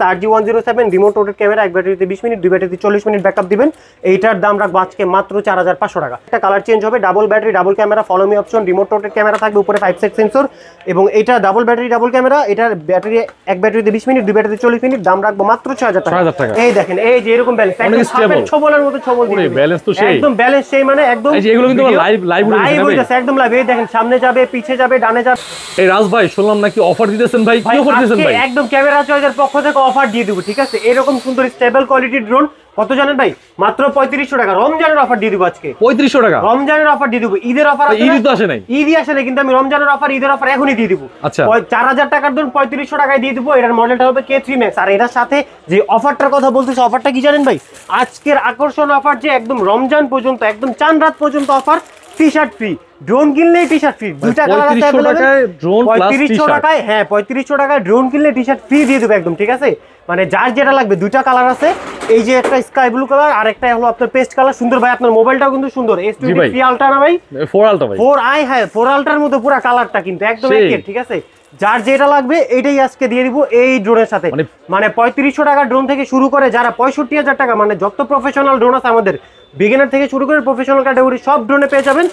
RG107 remote rotate camera, এক ব্যাটারিতে 20 minute, দুই ব্যাটারিতে 40 মিনিট ব্যাকআপ দিবেন। এইটার দাম রাখবো আজকে মাত্র 4500 টাকা। একটা কালার চেঞ্জ হবে, double battery double camera, follow me option, remote rotate camera থাকবে, উপরে 5 সেট সেন্সর এবং এটা ডাবল ব্যাটারি ডাবল ক্যামেরা। এটার ব্যাটারি এক ব্যাটারিতে 20 মিনিট, দুই ব্যাটারিতে 40 মিনিট, দাম রাখবো মাত্র 6000 টাকা। এই দেখেন এই যে এরকম ব্যালেন্স, একদম ছবলের মতো ছবল দিবে, ব্যালেন্স তো সেই একদম ব্যালেন্স সেই, মানে একদম এই যে এগুলো কিন্তু লাইভ হইছে একদম লাইভ। এই দেখেন সামনে যাবে, পিছে যাবে, ডানে যাবে। এই রাজ ভাই শুনলাম নাকি অফার দিতেছেন ভাই, কি অফার দিতেছেন ভাই? একদম ক্যামেরা চয়েসের পক্ষ থেকে অফার দিয়ে দেব, ঠিক আছে? এরকম সুন্দর স্টেবল কোয়ালিটির ড্রোন কত জানেন ভাই? মাত্র 3500 টাকা। রমজানের অফার দিয়ে দিব আজকে 3500 টাকা। রমজানের অফার দিয়ে দিব, ঈদের অফার আছে, ঈদ তো আসে নাই, ঈদই আসে নাই, কিন্তু আমি রমজানের অফার ঈদের অফার এখনই দিয়ে দিব। আচ্ছা 4000 টাকার ড্রোন 3500 টাকায় দিয়ে দিব। এটার মডেলটা হবে K3 Max। আর এটার সাথে যে অফারটার কথা বলতেছি, অফারটা কি জানেন ভাই? আজকের আকর্ষণ অফার, যে একদম রমজান পর্যন্ত, একদম চাঁদ রাত পর্যন্ত অফার, টি-শার্ট ফ্রি। ড্রোন কিনলে টি-শার্ট ফ্রি, দুইটা কালার আছে अवेलेबल। 3500 টাকায়, হ্যাঁ 3500 টাকায় ড্রোন কিনলে টি-শার্ট ফ্রি দিয়ে দেব একদম, ঠিক আছে? মানে যার যেটা লাগবে, দুইটা কালার আছে, এই যে একটা স্কাই ব্লু কালার আর একটা হলো আপনার পেস্ট কালার। সুন্দর ভাই, আপনার মোবাইলটাও কিন্তু সুন্দর, S23 আলট্রা না ভাই? 4 আলট্রা ভাই, 4i, হ্যাঁ 4 আলট্রার মতো পুরো কালারটা কিন্তু একদম একের, ঠিক আছে? যার যেটা লাগবে এইটাই আজকে দিয়ে দিব এই ড্রোনের সাথে। মানে 3500 টাকা ড্রোন থেকে শুরু করে যারা 65000 টাকা, মানে যত প্রফেশনাল ড্রোন আছে আমাদের, বিগিনার থেকে শুরু করে প্রফেশনাল ক্যাটাগরি সব ড্রোনে পেয়ে যাবেন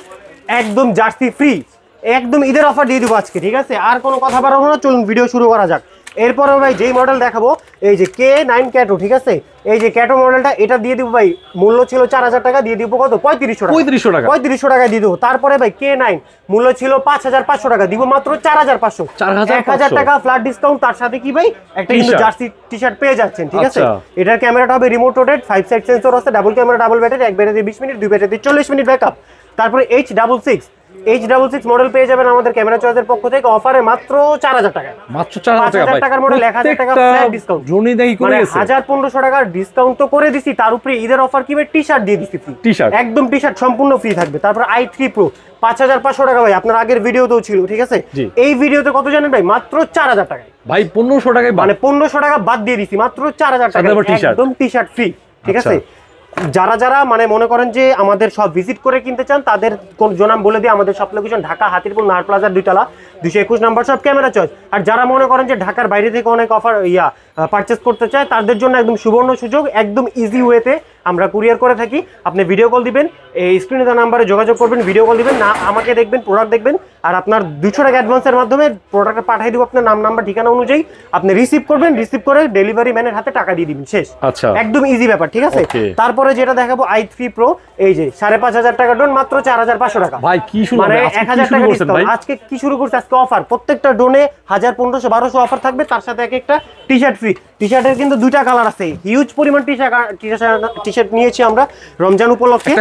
একদম জার্সি ফ্রি। একদম ঈদের অফার দিয়ে দিব আজকে, ঠিক আছে? আর কোনো কথা বাড়াবো না, চলুন ভিডিও শুরু করা যাক। এরপরে ভাই যেই মডেল দেখাবো, এই যে K9 ক্যাটো, ঠিক আছে? এই যে ক্যাটো মডেলটা, এটা দিয়ে দিব ভাই, মূল্য ছিল 4000 টাকা, দিয়ে দিব কত? 3500 টাকা। 3500 টাকা দিয়ে দেবো। তারপরে ভাই K9 মূল্য ছিল 5500 টাকা, দিব মাত্র 4500। 1000 টাকা ফ্ল্যাট ডিসকাউন্ট। তার সাথে কি ভাই, একটা কিন্তু জার্সি টি-শার্ট পেয়ে যাচ্ছেন, ঠিক আছে? এটার ক্যামেরাটা হবে রিমোট রোটেট, 5 সেট সেন্সর আছে, ডাবল ক্যামেরা ডাবল ব্যাটারি, এক ব্যাটারিতে 20 মিনিট, দুই ব্যাটারিতে 40 মিনিট ব্যাকআপ। তারপরে H66 মডেল পেয়ে যাবেন আমাদের ক্যামেরা চয়েসের পক্ষ থেকে অফারে মাত্র 4000 টাকা। মাত্র 4000 টাকার মডেল, 1000 টাকা ফ্ল্যাট ডিসকাউন্ট। জনি দেই করে গেছে 1500 টাকা ডিসকাউন্ট তো করে দিছি, তার উপরে ঈদের অফার কি ভাই, টি-শার্ট দিয়ে দিছি ফ্রি। টি-শার্ট একদম, টি-শার্ট সম্পূর্ণ ফ্রি থাকবে। তারপর i3 Pro 5500 টাকা ভাই, আপনার আগের ভিডিওতেও ছিল, ঠিক আছে? এই ভিডিওতে কত জানেন ভাই? মাত্র 4000 টাকায় ভাই, 1500 টাকায়, মানে 1500 টাকা বাদ দিয়ে দিছি, মাত্র 4000 টাকা একদম টি-শার্ট ফ্রি, ঠিক আছে? যারা যারা মানে মনে করেন যে আমাদের সব ভিজিট করে কিনতে চান, তাদের কোন জনাম বলে দিয়ে, আমাদের সব লোকেশন ঢাকা হাতিরপুল নাহার প্লাজার 2 তলা 221 নাম্বার সব ক্যামেরা চয়েস। আর যারা মনে করেন যে ঢাকার বাইরে থেকে অনেক অফার পারচেস করতে চায়, তাদের জন্য একদম সুবর্ণ সুযোগ, একদম ইজি ওয়েতে আমরা কুরিয়ার করে থাকি। আপনি ভিডিও কল দিবেন, এই স্ক্রিনে দেওয়া নাম্বারে যোগাযোগ করবেন, ভিডিও কল দিবেন, না আমাকে দেখবেন, প্রোডাক্ট দেখবেন, আর আপনার 200 টাকা অ্যাডভান্সের মাধ্যমে প্রোডাক্টটা পাঠিয়ে দিব আপনার নাম নাম্বার ঠিকানা অনুযায়ী। আপনি রিসিভ করবেন, রিসিভ করে ডেলিভারি ম্যানের হাতে টাকা দিয়ে দিবেন, শেষ। আচ্ছা, একদম ইজি ব্যাপার, ঠিক আছে? তারপরে যেটা দেখাবো i3 Pro, এই যে 5500 টাকা ড্রোন, মাত্র 4500 টাকা ভাই। কি শুরু, মানে 1000 টাকা ডিসকাউন্ট। আজকে কি শুরু করছে? আজকে অফার, প্রত্যেকটা ড্রোনে 1000, 1500, 1200 অফার থাকবে, তার সাথে এক একটা টি-শার্ট ফ্রি। টি-শার্টের কিন্তু দুইটা কালার আছে, হিউজ পরিমাণ টি-শার্ট নিয়েছি আমরা রমজান উপলক্ষে।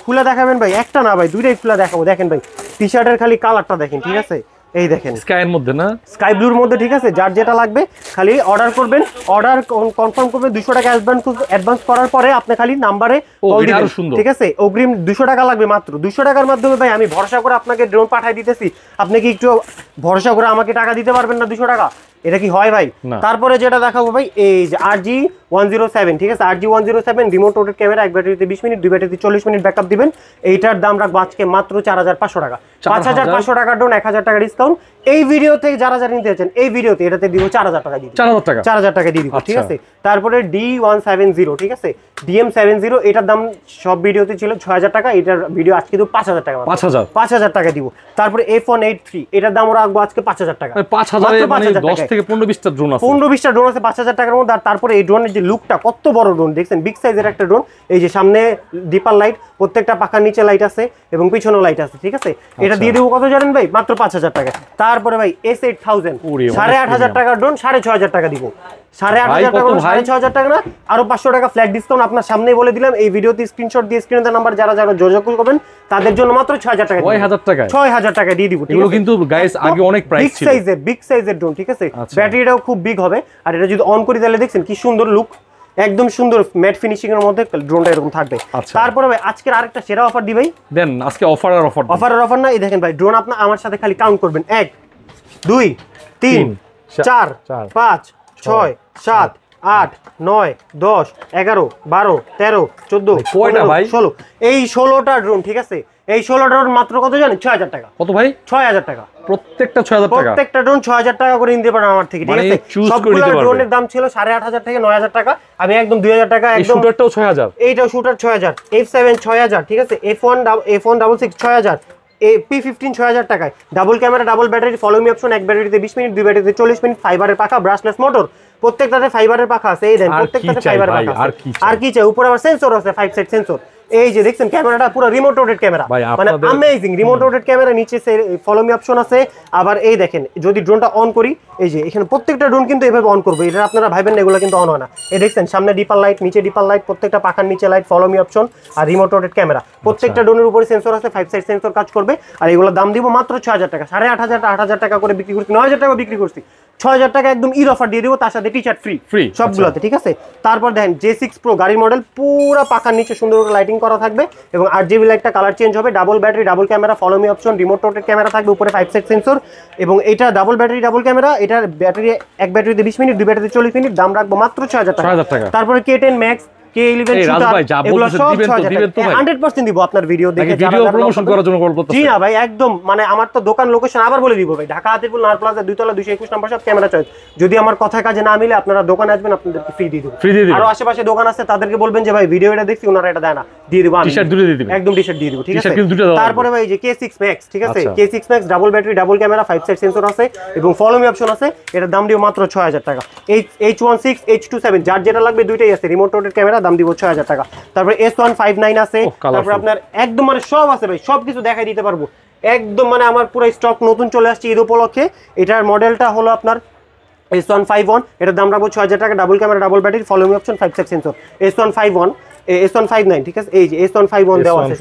খুলে দেখাবেন ভাই? একটা না ভাই, দুইটাই খুলে দেখাবো। দেখেন ভাই টি-শার্টের খালি কালারটা দেখেন, ঠিক আছে? এই দেখেন স্কাইয়ের মধ্যে, না স্কাই ব্লুর মধ্যে, ঠিক আছে? যার যেটা লাগবে খালি অর্ডার করবেন, অর্ডার কনফার্ম করবেন, 200 টাকা অ্যাডভান্স করার পরে আপনি খালি নাম্বারে কল দিবেন, ঠিক আছে? অগ্রিম 200 টাকা লাগবে মাত্র। 200 টাকার মাধ্যমে ভাই আমি ভরসা করে আপনাকে ড্রোন পাঠিয়ে দিতেছি, আপনি কি একটু ভরসা করে আমাকে টাকা দিতে পারবেন না 200 টাকা? এটা কি হয় ভাই? তারপরে যেটা দেখাবো ভাই, এই যে RG107, ঠিক আছে? RG107 রিমোট রোটেট ক্যামেরা, এক ব্যাটারিতে 20 মিনিট, দুই ব্যাটারিতে 40 মিনিট ব্যাকআপ দিবেন। এইটার দাম রাখবো আজকে মাত্র 4500 টাকা। 5500 টাকার ড্রোন, 1000 টাকা ডিসকাউন্ট। এই ভিডিও থেকে যারা যারা নিতে চাচ্ছেন, এই ভিডিওতে এটাতে দিব 4000 টাকা দিয়ে, 4000 টাকা দিয়ে দিব, ঠিক আছে? তারপরে D170, ঠিক আছে? DM70, এটার দাম সব ভিডিওতে ছিল 6000 টাকা, এটার ভিডিও আজকে দিব 5000 টাকা, 5000 টাকা দিব। তারপরে F183, এটার দাম রাখবো আজকে 5000 টাকা। 5000 মানে 10 থেকে 15-20টা ড্রোন আছে, 15-20টা ড্রোন আছে 5000 টাকার মধ্যে। আর তারপরে এই ড্রোনের যে লুকটা, কত বড় ড্রোন দেখছেন, বিগ সাইজের একটা ড্রোন। এই যে সামনে ডিপার লাইট, প্রত্যেকটা পাখার নিচে লাইট আছে এবং পিছনেও লাইট আছে, ঠিক আছে? এটা দিয়ে দেবো কত জানেন ভাই? মাত্র 5000 টাকা। তারপরে ভাই S8000, 8500 টাকার ড্রোন 6500 টাকা দিব। 8500 টাকা, 6500 টাকা না, আরো 500 টাকা ফ্ল্যাট ডিসকাউন্ট। আপনার সামনেই বলে দিলাম, এই ভিডিওতে স্ক্রিনশট দিয়ে স্ক্রিনের নাম্বার যারা যারা যোগাযোগ করবেন তাদের জন্য মাত্র 6000 টাকা, 6000 টাকা দিয়ে দিব। এগুলো কিন্তু গাইস আগে অনেক প্রাইস ছিল, বিগ সাইজের ড্রোন, ঠিক আছে? ব্যাটারিটাও খুব বিগ হবে। আর এটা যদি অন করি তাহলে দেখছেন কি সুন্দর লুক, একদম সুন্দর ম্যাট ফিনিশিং এর মধ্যে ড্রোনটা এরকম থাকবে। তারপরে ভাই আজকের আরেকটা সেরা অফার দি ভাই, দেন আজকে অফার না। এই দেখেন ভাই, ড্রোন আপনি আমার সাথে খালি কাউন্ট করবেন, 1 2 3 4 5 6 7 8 9 10 11 12 13 14 16। এই 16টা ড্রোন, ঠিক আছে? এই 16টা ড্রোন মাত্র কত জানেন? 6000 টাকা। কত ভাই? 6000 টাকা প্রত্যেকটা 6000 টাকা। প্রত্যেকটা ড্রোন 6000 টাকা করে নিতে পারেন আমার থেকে, ঠিক আছে? সবগুলো ড্রোনের দাম ছিল 8500 থেকে 9000 টাকা, আমি একদম 2000 টাকা একদম। শুটারটাও 6000, এইটাও শুটার 6000, F7 6000, ঠিক আছে? F166 6000, P15 6000 টাকায়, double camera, double battery, follow me option, এক ব্যাটারিতে 20 মিনিট, দুই ব্যাটারিতে 40 মিনিট, ফাইবারের পাখা, ব্রাশলেস মোটর, প্রত্যেকটাতে ফাইবারের পাখা আছে। এই দেন প্রত্যেকটাতে ফাইবারের পাখা আছে। আর কি চাই? উপরে আবার সেন্সর আছে, 5 সাইড সেন্সর। এই যে দেখছেন ক্যামেরাটা পুরো রিমোট রোটেট ক্যামেরা, মানে অ্যামেজিং রিমোট রোটেট ক্যামেরা। নিচে ফলো মি অপশন আছে। আবার এই দেখেন যদি ড্রোনটা অন করি, এই যে এখানে প্রত্যেকটা ড্রোন কিন্তু এভাবে অন করবে, এটা আপনারা ভাবেন না এগুলো কিন্তু অন হয় না। এই দেখছেন সামনে ডিপার লাইট, নিচে ডিপার লাইট, প্রত্যেকটা পাখার নিচে লাইট, ফলো মি অপশন আর রিমোট রোটেট ক্যামেরা। প্রত্যেকটা ড্রোনের উপরে সেন্সর আছে, 5 সাইড সেন্সর কাজ করবে। আর এগুলোর দাম দিব মাত্র 6000 টাকা। 8500 8000 টাকা করে বিক্রি করছি, 9000 টাকা বিক্রি করছি, 6000 টাকা একদম ঈদ অফার দিয়ে দিব, তার সাথে টি শার্ট ফ্রি সবগুলোতে, ঠিক আছে? তারপর দেখেন J6 Pro গাড়ির মডেল, পুরো পাখার নিচে সুন্দর করে লাইটিং করা থাকবে এবং 8GB লাইটটা কালার চেঞ্জ হবে, double battery, double camera, follow me option, remote rotate camera থাকবে, উপরে 5 সাইড সেন্সর এবং এটা ডাবল ব্যাটারি, ডাবল ক্যামেরা। এটার ব্যাটারি এক ব্যাটারিতে 20 মিনিট, দুই ব্যাটারিতে 40 মিনিট। দাম রাখবো মাত্র 6000 টাকা। তারপরে K10 Max, K11 শুটার, এগুলো সব 6000 টাকা 100% দিব আপনার ভিডিও দেখে। ভিডিও প্রমোশন করার জন্য কল করতেছি। জি না ভাই, একদম মানে আমার তো দোকান লোকেশন আবার বলে দিব ভাই, ঢাকা হাতিরপুল নার প্লাজা 2 তলা 221 নম্বর সব ক্যামেরা চয়েস। যদি আমার কথা কাজে না মিলে আপনারা দোকানে আসবেন, আপনাদেরকে ফ্রি দিয়ে দিব। আর আশেপাশে দোকান আছে তাদেরকে বলবেন যে ভাই ভিডিও এটা দেখছি, ওনারা এটা দেয় না, দিয়ে দিব আমি, টি-শার্ট দুটো দিয়ে দিবেন, একদম টি-শার্ট দিয়ে দিব, ঠিক আছে? তারপরে ভাই যে K6 Max, ঠিক আছে? K6 Max double battery, double camera, 5 side sensor আছে এবং ফলো মি অপশন আছে। এটার দাম দিব মাত্র 6000 টাকা। H16 H27 যার যেটা লাগবে দুইটাই আছে, রিমোট রোটেট ক্যামেরা, দাম দিব 6000 টাকা। তারপরে S159 আছে, তারপরে আপনার একদম মানে সব আছে ভাই, সব কিছু দেখাই দিতে পারবো একদম। মানে আমার পুরো স্টক নতুন চলে আসছে ঈদ উপলক্ষে। এটার মডেলটা হলো আপনার S151, এটার দাম রাখবো 6000 টাকা, double camera, double battery, follow me option, 5 side sensor. S151 S159, ঠিক আছে? এই যে S151 দেওয়া আছে,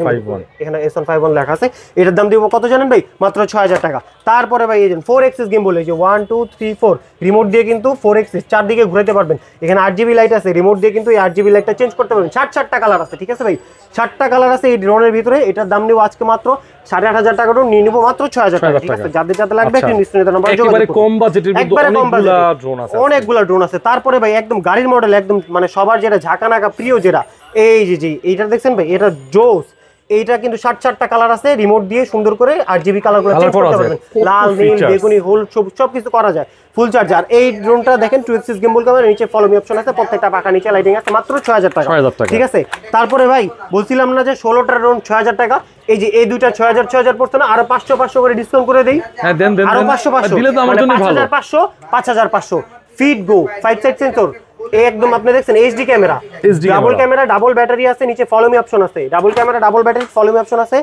এখানে S151 লেখা আছে। এটার দাম দিব কত জানেন ভাই? মাত্র 6000 টাকা। তারপরে ভাই এই যে 4 এক্সিস গেম বলে, যে 1 2 3 4 রিমোট দিয়ে কিন্তু 4 এক্সিস চারদিকে ঘুরাতে পারবেন। এখানে 8GB লাইট আছে, রিমোট দিয়ে কিন্তু এই 8GB লাইটটা চেঞ্জ করতে পারবেন। 60টা কালার আছে, ঠিক আছে ভাই? 60টা কালার আছে এই ড্রোনের ভিতরে। এটার দাম নিব আজকে মাত্র 8500 টাকা, ড্রোন নিয়ে নিব মাত্র 6000 টাকা, ঠিক আছে? যাদের যাদের লাগবে একটু নিশ্চিত নাম্বার যোগাযোগ করুন। কম বাজেটের মধ্যে অনেকগুলা ড্রোন আছে। তারপরে ভাই একদম গাড়ির মডেল, একদম মানে সবার যেটা ঝাঁকানাকা প্রিয়, যেটা এই যে এইটা দেখছেন ভাই, এটা জোস। এইটা কিন্তু 60টা কালার আছে, রিমোট দিয়ে সুন্দর করে 8GB কালারগুলো চেঞ্জ করতে পারবেন, লাল, নীল, বেগুনি, হলুদ, সব কিছু করা যায়, ফুল চার্জার। এই ড্রোনটা দেখেন 2 এক্সিস গেম ক্যামেরা, নিচে ফলো মি অপশন আছে, প্রত্যেকটা পাখা নিচে লাইটিং আছে, মাত্র 6000 টাকা, ঠিক আছে? তারপরে ভাই বলছিলাম না যে 16টা ড্রোন 6000 টাকা, এই যে এই দুইটা 6000 পড়তো না, আরো 500 করে ডিসকাউন্ট করে দেই। হ্যাঁ দেন আরো 500 দিলে তো আমার জন্য ভালো। 5500 ফিট গো, 5 সাইড সেন্সর, একদম আপনি দেখছেন HD camera, double camera, double battery আছে, নিচে ফলো মি অপশন আছে, double camera, double battery, follow me option আছে।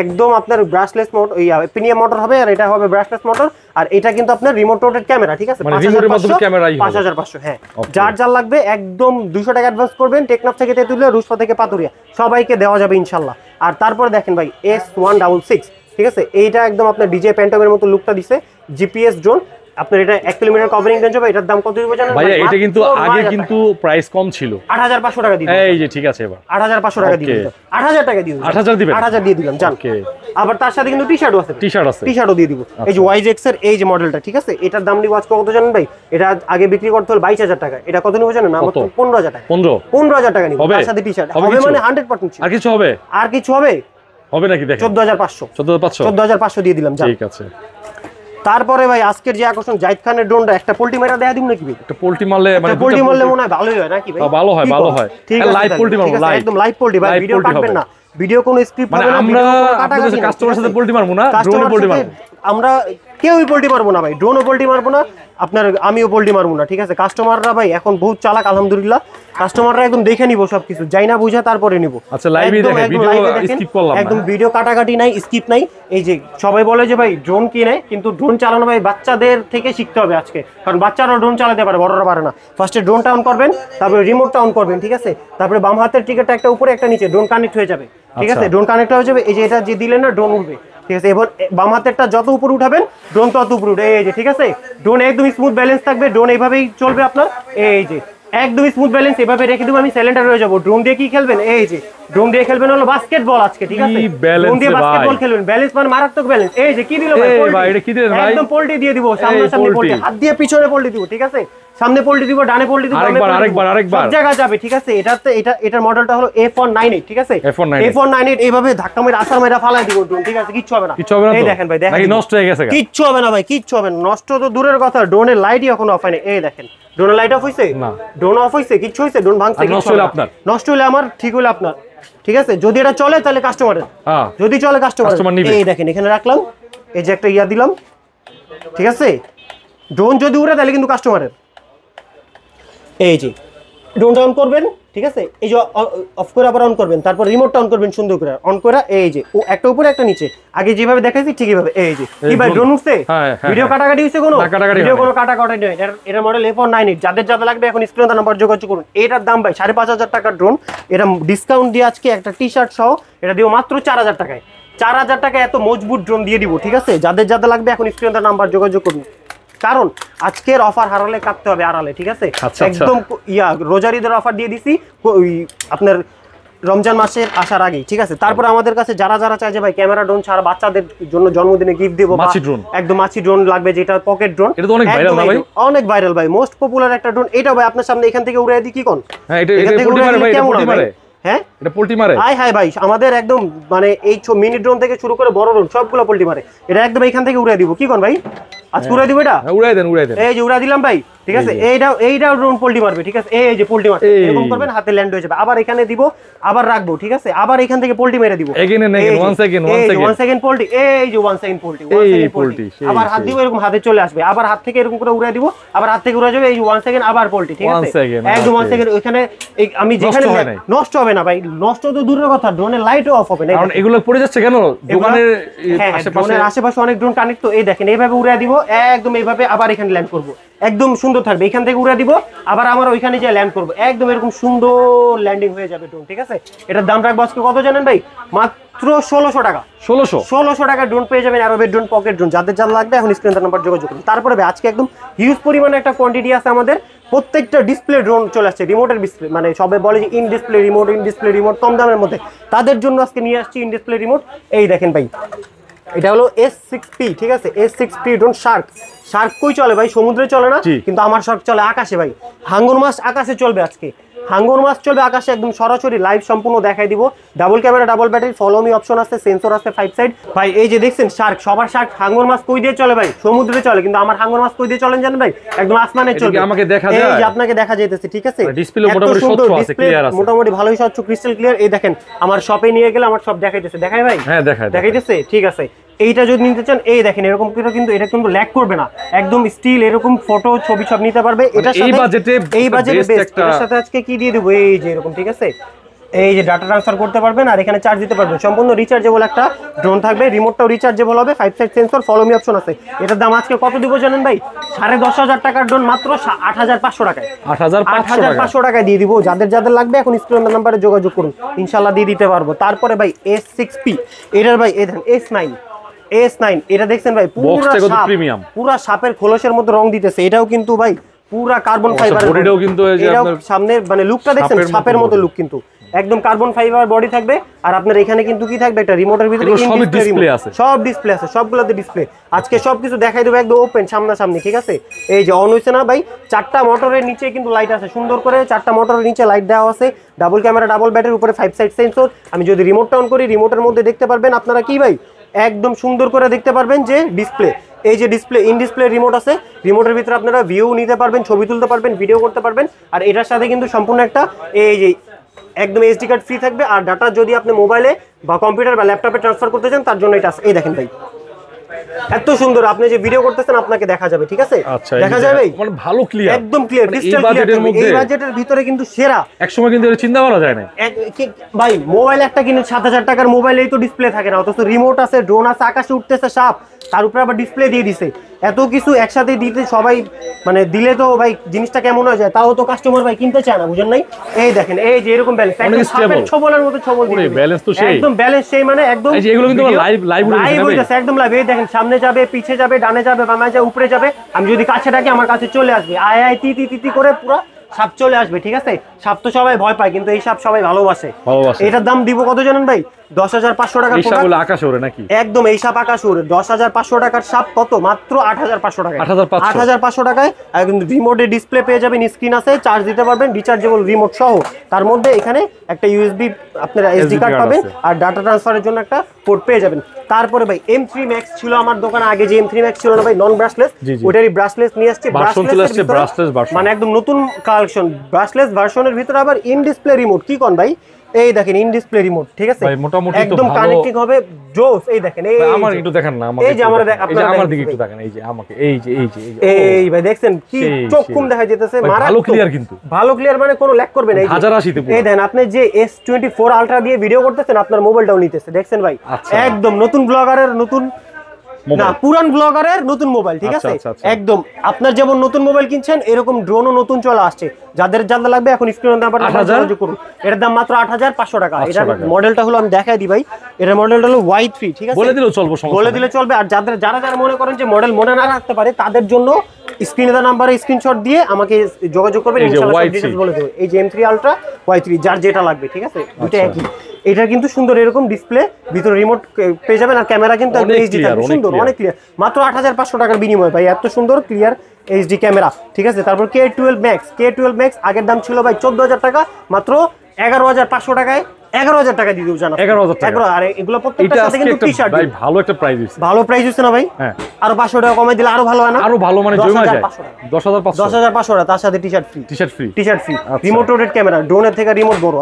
একদম আপনার ব্রাশলেস মোটর, পিনিয়া মোটর হবে, আর এটা হবে ব্রাশলেস মোটর। আর এটা কিন্তু আপনার রিমোট রোটেট ক্যামেরা, ঠিক আছে? 5500, হ্যাঁ। যার যার লাগবে একদম 200 টাকা অ্যাডভান্স করবেন, টেকনাফ থেকে তেতুলিয়া, রুশপা থেকে পাতুরিয়া, সবাইকে দেওয়া যাবে ইনশাল্লাহ। আর তারপরে দেখেন ভাই S166, ঠিক আছে? এইটা একদম আপনার ডিজে প্যান্টমের মতো লুকটা দিছে, জিপিএস ড্রোন। আপনার এটা 1 কিলোমিটার কভারিং রেঞ্জ হবে। এটার দাম কত দিব জানেন ভাই? এটা কিন্তু আগে কিন্তু প্রাইস কম ছিল, 8500 টাকা দিই। এই যে ঠিক আছে, এবার 8500 টাকা দিই, 8000 টাকা দিই, 8000 দিবেন, 8000 দিয়ে দিলাম জান। আবার তার সাথে কিন্তু টি-শার্টও আছে, টি-শার্টও দিয়ে দিব। এই যে YJX এর এই যে মডেলটা, ঠিক আছে? এটার দাম দিব আজকে কত জানেন ভাই? এটা আগে বিক্রি করতে হলো 22000 টাকা, এটা কত নিব জানেন? আমার 15000 টাকা, 15000 টাকা নিব, তার সাথে টি-শার্ট হবে, মানে 100%। আর কিছু হবে? আর কিছু হবে নাকি? দেখেন 14500 দিয়ে দিলাম জান, ঠিক আছে? তারপরে ভাই আজকের যে আকর্ষণ, জাহিদ খানের ড্রোনটা, একটা পোল্টি মারা দেয়া দিব নাকি ভাই? একটা পোল্টি মারলে মানে পোল্টি মারলে মনে হয় ভালোই হয় নাকি ভাই? ভালো হয়, ঠিক আছে, লাইভ পোল্টি মারবো, একদম লাইভ পোল্টি ভাই, ভিডিও কাটবেন না, ভিডিও কোনো স্ক্রিপ্ট হবে না, আমরা আপনাদের কাস্টমারের সাথে পোল্টি মারবো না, ড্রোনে পোল্টি মারবো আমরা, কেউই পোল্টি মারবো না ভাই, ড্রোনও পোল্টি মারবো না, আপনার আমিও পোল্টি মারবো না, ঠিক আছে? কাস্টমাররা ভাই এখন বহুত চালাক আলহামদুলিল্লাহ, কাস্টমাররা একদম দেখে নিব সবকিছু, যাই না বুঝা তারপরে নিব। আচ্ছা, লাইভে দেখেন, ভিডিও স্কিপ করলাম না, একদম ভিডিও কাটাকাটি নাই, স্কিপ নাই। এই যে সবাই বলে যে ভাই ড্রোন কিনে, কিন্তু ড্রোন চালানো ভাই বাচ্চাদের থেকে শিখতে হবে আজকে, কারণ বাচ্চারাও ড্রোন চালাতে পারে, বড়রা পারে না। ফার্স্টে ড্রোনটা অন করবেন, তারপরে রিমোটটা অন করবেন, ঠিক আছে? তারপরে বাম হাতের ট্রিগারটা একটা উপরে একটা নিচে, ড্রোন কানেক্ট হয়ে যাবে, ঠিক আছে? ড্রোন কানেক্ট হয়ে যাবে। এই যে এটা যে দিলেন না, ড্রোন উঠবে, ঠিক আছে? এবার বাম হাতেরটা যত উপর উঠাবেন, ড্রোন তত উপর উঠবে, এই যে, ঠিক আছে? ড্রোন একদম স্মুথ ব্যালেন্স থাকবে, ড্রোন এইভাবেই চলবে আপনার, এই যে একদম স্মুথ ব্যালেন্স, এভাবে রেখে দেবো, আমি সিলিন্ডার হয়ে যাবো। ড্রোন দিয়ে কি খেলবেন? এই যে ড্রোন দিয়ে খেলবেন হলো বাস্কেটবল আজকে, ঠিক আছে? ড্রোন দিয়ে বাস্কেটবল খেলবেন, ব্যালেন্স মানে মারাত্মক ব্যালেন্স। এই যে কি দিল ভাই? ভাই এটা কি দিলেন ভাই? একদম পোল্টি দিয়ে দিব, সামনে সামনে পোল্টি, হাত দিয়ে পিছনে পোল্টি দিব, ঠিক আছে? সামনে পোল্টি দিব, ডানে পোল্টি দিব, আরেকবার সব জায়গায় যাবে, ঠিক আছে। এটার মডেলটা হলো F198, ঠিক আছে। F198 এইভাবে ধাক্কা মেরে আসার মেরা ফালাই দিব ড্রোন, ঠিক আছে, কিচ্ছু হবে না। এই দেখেন ভাই, দেখেন নষ্ট হয়ে গেছে, কিচ্ছু হবে না ভাই, কিচ্ছু হবে না। নষ্ট তো দূরের কথা, ড্রোনের লাইটই এখনো অফ হয়নি। এই দেখেন ড্রোনের লাইট অফ হইছে না, ড্রোন অফ হইছে, কিচ্ছু হইছে, ড্রোন ভাঙছে, নষ্ট হলে আপনার, নষ্ট হলে আমার, ঠিক হলে আপনার, ঠিক আছে। যদি এটা চলে তাহলে কাস্টমারের, যদি চলে কাস্টমার নিবে। এই দেখেন এখানে রাখলাম, এই যে একটা ইয়া দিলাম, ঠিক আছে। ড্রোন যদি উড়ে তাহলে কিন্তু কাস্টমারের। এই যে ড্রোনটা অন করবেন, ঠিক আছে, এই যে অফ করে আবার অন করবেন, তারপর রিমোটটা অন করবেন সুন্দর করে, অন করে এই যে ও একটা উপরে একটা নিচে, আগে যেভাবে দেখাইছি ঠিক এইভাবে। এই যে কি ভাই ড্রোন উঠছে, ভিডিও কাটাকাটি হইছে, কোনো ভিডিও কোনো কাটাকাটি নেই। এটা মডেল F198, যাদের যাদের লাগবে এখন স্ক্রিনে নাম্বার যোগাযোগ করুন। এটার দাম ভাই 5,500 টাকার ড্রোন, এটা ডিসকাউন্ট দিয়ে আজকে একটা টি-শার্ট সহ এটা দিব মাত্র 4,000 টাকায়। 4,000 টাকায় এত মজবুত ড্রোন দিয়ে দিব, ঠিক আছে। যাদের যাদের লাগবে এখন স্ক্রিনে নাম্বার যোগাযোগ করুন, কারণ আজকের অফার হারালে কাটতে হবে আড়ালে, ঠিক আছে। একদম রোজার ঈদের অফার দিয়ে দিছি আপনার রমজান মাসের আসার আগেই, ঠিক আছে। তারপরে আমাদের কাছে যারা যারা চাই যে ভাই ক্যামেরা ড্রোন ছাড়া বাচ্চাদের জন্য জন্মদিনে গিফট দিব, একদম মাছি ড্রোন লাগবে, যেটা পকেট ড্রোন, এটা তো অনেক ভাইরাল না ভাই, অনেক ভাইরাল ভাই, মোস্ট পপুলার একটা ড্রোন। এটা ভাই আপনার সামনে এখান থেকে উড়াই দিই, কি কোন এটা পোল্টি মারে, হ্যাঁ এটা পোল্টি মারে, হাই ভাই, আমাদের একদম মানে এই মিনি ড্রোন থেকে শুরু করে বড় ড্রোন সবগুলো পোল্টি মারে। এটা একদম এখান থেকে উড়াই দিব, কি কোন ভাই, আজকে উড়াই দিব, এটা উড়াই দেন, এই যে উড়াই দিলাম ভাই, ঠিক আছে। এইটাও ড্রোন পোল্টি মারবে, ঠিক আছে। এই যে পোল্টি মারবে, এরকম করবেন, হাতে ল্যান্ড হয়ে যাবে, আবার এখানে দিব, আবার রাখবো, ঠিক আছে, আবার এখান থেকে পোল্টি মেরে দিব, 1 সেকেন্ড পোল্টি, এই যে 1 সেকেন্ড পোল্টি, আবার হাত দিব, এরকম হাতে চলে আসবে, আবার হাত থেকে এরকম করে উড়াই দিব, আবার হাত থেকে উড়াই যাবে, এই যে 1 সেকেন্ড, আবার পোল্টি, ঠিক আছে, একদম 1 সেকেন্ড। ওখানে আমি যেখানে নষ্ট হবে না ভাই, নষ্ট তো দূরের কথা, ড্রোনের লাইটও অফ হবে না, কারণ এগুলো পড়ে যাচ্ছে কেন দোকানের আশেপাশে অনেক ড্রোন কানেক্ট। তো এই দেখেন এইভাবে উড়াই দিব, একদম এইভাবে আবার এখানে ল্যান্ড করবো, একদম সুন্দর থাকবে। এখান থেকে উড়ে দিব, আবার আমার ওইখানে যে ল্যান্ড করবো, একদম এরকম সুন্দর ল্যান্ডিং হয়ে যাবে ড্রোন, ঠিক আছে। এটার দাম রাখবো আজকে কত জানেন ভাই, মাত্র 1600 টাকা। 1600 টাকা ড্রোন পেয়ে যাবেন, অ্যারোবেট ড্রোন, পকেট ড্রোন, যাদের যার লাগবে এখন স্ক্রিনের নাম্বার যোগাযোগ করুন। তারপরে ভাই আজকে একদম হিউজ পরিমাণে একটা কোয়ান্টিটি আছে আমাদের, প্রত্যেকটা ডিসপ্লে ড্রোন চলে আসছে, রিমোটের ডিসপ্লে, মানে সবাই বলে যে ইন ডিসপ্লে রিমোট কম দামের মধ্যে, তাদের জন্য আজকে নিয়ে আসছি ইন ডিসপ্লে রিমোট। এই দেখেন ভাই, এটা হলো S6P, ঠিক আছে, S6P ড্রোন। শার্ক কই চলে ভাই, সমুদ্রে চলে না, কিন্তু আমার শার্ক চলে আকাশে ভাই। হাঙ্গর মাছ আকাশে চলবে আজকে, হাঙ্গর মাছ চলবে আকাশে, একদম সরাসরি লাইভ সম্পূর্ণ দেখাই দিব। Double camera, double battery, follow me option আছে, সেন্সর আছে 5 সাইড ভাই। এই যে দেখছেন শার্ক, সবার শার্ক, হাঙ্গর মাছ কই দিয়ে চলে ভাই, সমুদ্রে চলে, কিন্তু আমার হাঙ্গর মাছ কই দিয়ে চলেন জানেন ভাই, একদম আসমানে চলবে। আমাকে দেখা যায়, এই যে আপনাকে দেখা যাইতেছে, ঠিক আছে, ডিসপ্লে মোটামুটি স্বচ্ছ আছে, ক্লিয়ার আছে, মোটামুটি ভালোই স্বচ্ছ, ক্রিস্টাল ক্লিয়ার। এই দেখেন আমার শপে নিয়ে গেলে আমার সব দেখাইতেছে, দেখাই ভাই, হ্যাঁ দেখাইতেছে, ঠিক আছে। এইটা যদি নিতে চান, এই দেখেন এরকম করে, কিন্তু এটা কিন্তু ল্যাগ করবে না, একদম স্টিল, এরকম ফটো ছবি সব নিতে পারবে। এটার সাথে এই বাজেটে বেস্ট। এর সাথে আজকে কি দিয়ে দেব, এই যে এরকম, ঠিক আছে, এই যে ডাটা ট্রান্সফার করতে পারবেন, আর এখানে চার্জ দিতে পারবেন, সম্পূর্ণ রিচার্জেবল একটা ড্রোন থাকবে, রিমোটটাও রিচার্জেবল হবে, 5 side sensor, follow me option আছে। এটার দাম আজকে কত দিব জানেন ভাই, 10,500 টাকার ড্রোন মাত্র 8,500 টাকায়, 8,500 টাকায় দিয়ে দিব। যাদের যাদের লাগবে এখন স্ক্রিনের নাম্বারে যোগাযোগ করুন, ইনশাআল্লাহ দিয়ে দিতে পারবো। তারপরে ভাই S6P, এটার ভাই এই দেখেন S9, এটা দেখছেন ভাই, পুরা সাপের খোলসের মধ্যে রং দিতেছে। এটাও কিন্তু ভাই পুরা কার্বন ফাইবার, বডিটাও কিন্তু এটাও সামনে মানে লুকটা দেখছেন সাপের মতো লুক, কিন্তু একদম কার্বন ফাইবার বডি থাকবে। আর আপনার এখানে কিন্তু কি থাকবে, একটা রিমোটের ভিতরে সব ডিসপ্লে আছে, সবগুলোতে ডিসপ্লে। আজকে সবকিছু দেখাই দেবো একদম ওপেন সামনাসামনি, ঠিক আছে। এই যে অন হইছে না ভাই, 4টা মোটরের নিচে কিন্তু লাইট আছে, সুন্দর করে 4টা মোটরের নিচে লাইট দেওয়া আছে, ডাবল ক্যামেরা, ডাবল ব্যাটারি, উপরে 5 সাইড সেন্সর। আমি যদি রিমোটটা অন করি, রিমোটের মধ্যে দেখতে পারবেন আপনারা কি ভাই, একদম সুন্দর করে দেখতে পারবেন যে ডিসপ্লে, এই যে ডিসপ্লে, ইন ডিসপ্লে রিমোট আছে, রিমোটের ভিতরে আপনারা ভিউ নিতে পারবেন, ছবি তুলতে পারবেন, ভিডিও করতে পারবেন। আর এটার সাথে কিন্তু সম্পূর্ণ একটা এই যে একদম SD কার্ড ফ্রি থাকবে। আর ডাটা যদি আপনি মোবাইলে বা কম্পিউটার বা ল্যাপটপে ট্রান্সফার করতে চান, তার জন্য এটা আছে। এই দেখেন ভাই, এত সুন্দর, আপনি যে ভিডিও করতেছেন আপনাকে দেখা যাবে, ঠিক আছে, দেখা যাবে মানে ভালো ক্লিয়ার, একদম ক্লিয়ার, ক্রিস্টাল ক্লিয়ার। এই বাজেটের ভিতরে কিন্তু সেরা, একসময় কিন্তু এটা চিন্তা করা যায় না ভাই। মোবাইল একটা কিনে 7,000 টাকার মোবাইলেই তো ডিসপ্লে থাকে না, অথচ রিমোট আছে, ড্রোন আছে, আকাশে উঠতেছে সাপ, তার উপরে আবার ডিসপ্লে দিয়ে দিছে। এত কিছু একসাথে দিতে সবাই মানে দিলে তো ভাই জিনিসটা কেমন হয়ে যায়, তাও তো কাস্টমার ভাই কিনতে চায় না, বুঝেন নাই। এই দেখেন, এই যে এরকম ব্যালেন্স, একদম সাপের ছবলের মতো ছবল দিয়ে ব্যালেন্স তো সেই, একদম ব্যালেন্স সেই, মানে একদম এই যে এগুলো কিন্তু লাইভ হইতাছে, একদম লাইভ। এই দেখেন সামনে যাবে, পিছে যাবে, ডানে যাবে, বামে যাবে, উপরে যাবে। আমি যদি কাছে ডাকি আমার কাছে চলে আসবে, আয় তি করে পুরো সাপ চলে আসবে, ঠিক আছে। সাপ তো সবাই ভয় পায়, কিন্তু এই সাপ সবাই ভালোবাসে। এটার দাম দিব কত জানেন ভাই, 10,500 টাকার এই সাপগুলো আকাশে ওড়ে নাকি? একদম এই সাপ আকাশে ওড়ে। 10,500 টাকার সাপ কত? মাত্র 8,500 টাকায়। 8,500 টাকায় রিমোটের ডিসপ্লে পেয়ে যাবেন, স্ক্রিন আছে, চার্জ দিতে পারবেন, রিচার্জেবল রিমোট সহ। তার মধ্যে এখানে একটা ইউএসবি আপনারা এসডি কার্ড পাবেন আর ডাটা ট্রান্সফারের জন্য একটা পোর্ট পেয়ে যাবেন। তারপরে ভাই M3 Max ছিল আমার দোকানে আগে, যে M3 Max ছিল না ভাই, নন ব্রাশলেস, ওটারই ব্রাশলেস নিয়ে আসছে। মানে একদম নতুন কালেকশন ব্রাশলেস ভার্সনের ভিতরে আবার ইন ডিসপ্লে রিমোট। কি কোন ভাই, এই দেখেন ইন ডিসপ্লে রিমোট, ঠিক আছে, একদম কানেক্টিং হবে, জোস। এই দেখেন, এই আমার একটু দেখেন না, আমাকে এই যে আমার আমার দিকে একটু দেখেন, এই যে আমাকে, এই যে এই ভাই দেখছেন কি চোখকুম দেখা যেতেছে, ভালো ক্লিয়ার, কিন্তু ভালো ক্লিয়ার, মানে কোনো ল্যাগ করবে না। এই 1080 তে এই দেখেন, আপনি যে S24 আলট্রা দিয়ে ভিডিও করতেছেন, আপনার মোবাইলটাও নিতেছে, দেখছেন ভাই, একদম নতুন ব্লগারের নতুন না, পুরান ব্লগারের নতুন মোবাইল, ঠিক আছে, একদম আপনার যেমন নতুন মোবাইল কিনছেন এরকম ড্রোনও নতুন চলে আসছে। যাদের জানতে লাগবে এখন স্ক্রিনে নাম্বার যোগাযোগ করুন। এটার দাম মাত্র 8,500 টাকা। এটার মডেলটা হলো, আমি দেখাই দিই ভাই, এটার মডেলটা হলো Y3, ঠিক আছে, বলে দিলেও চলবে, বলে দিলে চলবে। আর যারা মনে করেন যে মডেল মনে না রাখতে পারে, তাদের জন্য স্ক্রিনে দেওয়া নাম্বারে স্ক্রিনশট দিয়ে আমাকে যোগাযোগ করবেন, ইনশাআল্লাহ সব ডিটেইলস বলে দেব। এই যে M3 আলট্রা Y3, যার যেটা লাগবে, ঠিক আছে, দুটো একই। এটা কিন্তু সুন্দর, এরকম ডিসপ্লে, ভিতরে রিমোট পেয়ে যাবেন, আর ক্যামেরা কিন্তু এইচডি থাকবে, সুন্দর, অনেক ক্লিয়ার। মাত্র 8,500 টাকার বিনিময়ে ভাই এত সুন্দর ক্লিয়ার এইচডি ক্যামেরা, ঠিক আছে। তারপর K12 Max আগের দাম ছিল ভাই 14,000 টাকা, মাত্র 11,500 টাকায় 11,000 টাকা দিয়ে দেব জানা, 11,000 টাকা। আর এগুলো প্রত্যেকটার সাথে কিন্তু টি-শার্ট ভাই, ভালো একটা প্রাইস হইছে, ভালো প্রাইস হইছে না ভাই? হ্যাঁ, আরো 500 টাকা কমাই দিলে আরো ভালো হয় না? আরো ভালো, মানে জমা যায় 10,500 টাকা, তার সাথে T-shirt free, remote rotate camera, ড্রোনের থেকে রিমোট বড়।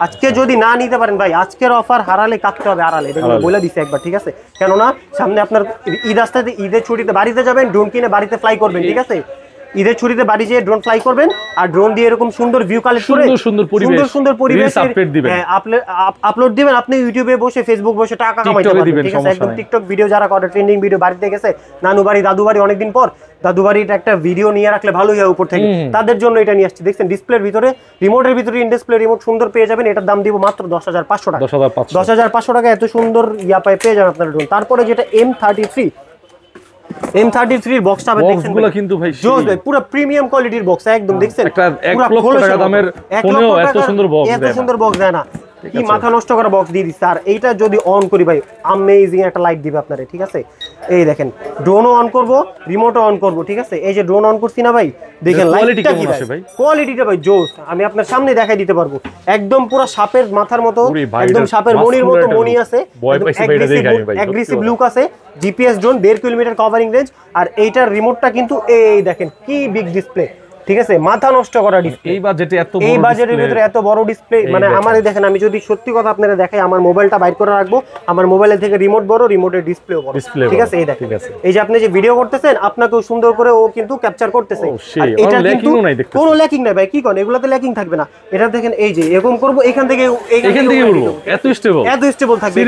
আজকে যদি না নিতে পারেন ভাই, আজকের অফার হারালে কাটতে হবে আড়ালে, এটা বলে দিছি একবার, ঠিক আছে। কেননা সামনে আপনার ঈদ আসতে, ঈদের ছুটিতে বাড়িতে যাবেন, ড্রোন কিনে বাড়িতে ফ্লাই করবেন, ঠিক আছে, ঈদের ছুটিতে বাড়ি যেয়ে ড্রোন ফ্লাই করবেন, আর ড্রোন দিয়ে এরকম সুন্দর ভিউ কালেক্ট করে সুন্দর পরিবেশ আপলোড দিবেন। আপনি ইউটিউবে বসে, ফেসবুক বসে টাকা কামাইতে পারবেন, ঠিক আছে, একদম টিকটক ভিডিও যারা করে, ট্রেন্ডিং ভিডিও, বাড়িতে গেছে নানু বাড়ি, দাদু বাড়ি, অনেকদিন পর দাদু বাড়ির একটা ভিডিও নিয়ে রাখলে ভালোই হয় উপর থেকে, তাদের জন্য এটা নিয়ে আসছে। দেখছেন ডিসপ্লের ভিতরে, রিমোটের ভিতরে ইন ডিসপ্লে রিমোট সুন্দর পেয়ে যাবেন। এটার দাম দিব মাত্র 10,500 টাকা। 10,500 টাকা এত সুন্দর পেয়ে যাবেন আপনারা ড্রোন। তারপরে যেটা M33 এর বক্সটা দেখছেন কিন্তু ভাই জোস ভাই, পুরো প্রিমিয়াম কোয়ালিটির বক্স, একদম দেখছেন, একটা 1 লক্ষ টাকা দামের ফোনেও এত সুন্দর বক্স দেয় না, কি মাথা নষ্ট করা বক্স দিয়ে দিচ্ছে। আর এইটা যদি অন করি ভাই, আমেজিং একটা লাইট দিবে আপনারে, ঠিক আছে। এই দেখেন, ড্রোনও অন করব, রিমোটও অন করব, ঠিক আছে। এই যে ড্রোন অন করছি না ভাই, দেখেন লাইটটা কি ভাই, কোয়ালিটিটা ভাই জোস। আমি আপনার সামনে দেখাই দিতে পারবো, একদম পুরো সাপের মাথার মতো, একদম সাপের মনির মতো মনি আছে, অ্যাগ্রেসিভ লুক আছে। GPS drone, 1.5 kilometre covering range. আর এইটার রিমোটটা কিন্তু এই দেখেন কি বিগ ডিসপ্লে, ঠিক আছে, মাথা নষ্ট করা ডিসপ্লে। এই বাজেটের ভিতরে এত বড় ডিসপ্লে, মানে আমার দেখেন, আমি যদি সত্যি কথা আপনারা দেখাই, আমার মোবাইলটা বাইর করে রাখবো, আমার মোবাইলের থেকে রিমোট বড়, রিমোটের ডিসপ্লেও বড়, ঠিক আছে। এই দেখেন, এই যে আপনি যে ভিডিও করতেছেন, আপনাকেও সুন্দর করে ও কিন্তু ক্যাপচার করতেছে। আর এটা কিন্তু কোনো ল্যাকিং নাই ভাই, কি কোন, এগুলাতে ল্যাকিং থাকবে না। এটা দেখেন, এই যে এরকম করব, এখান থেকে উড়বো, এত স্টেবল থাকবে,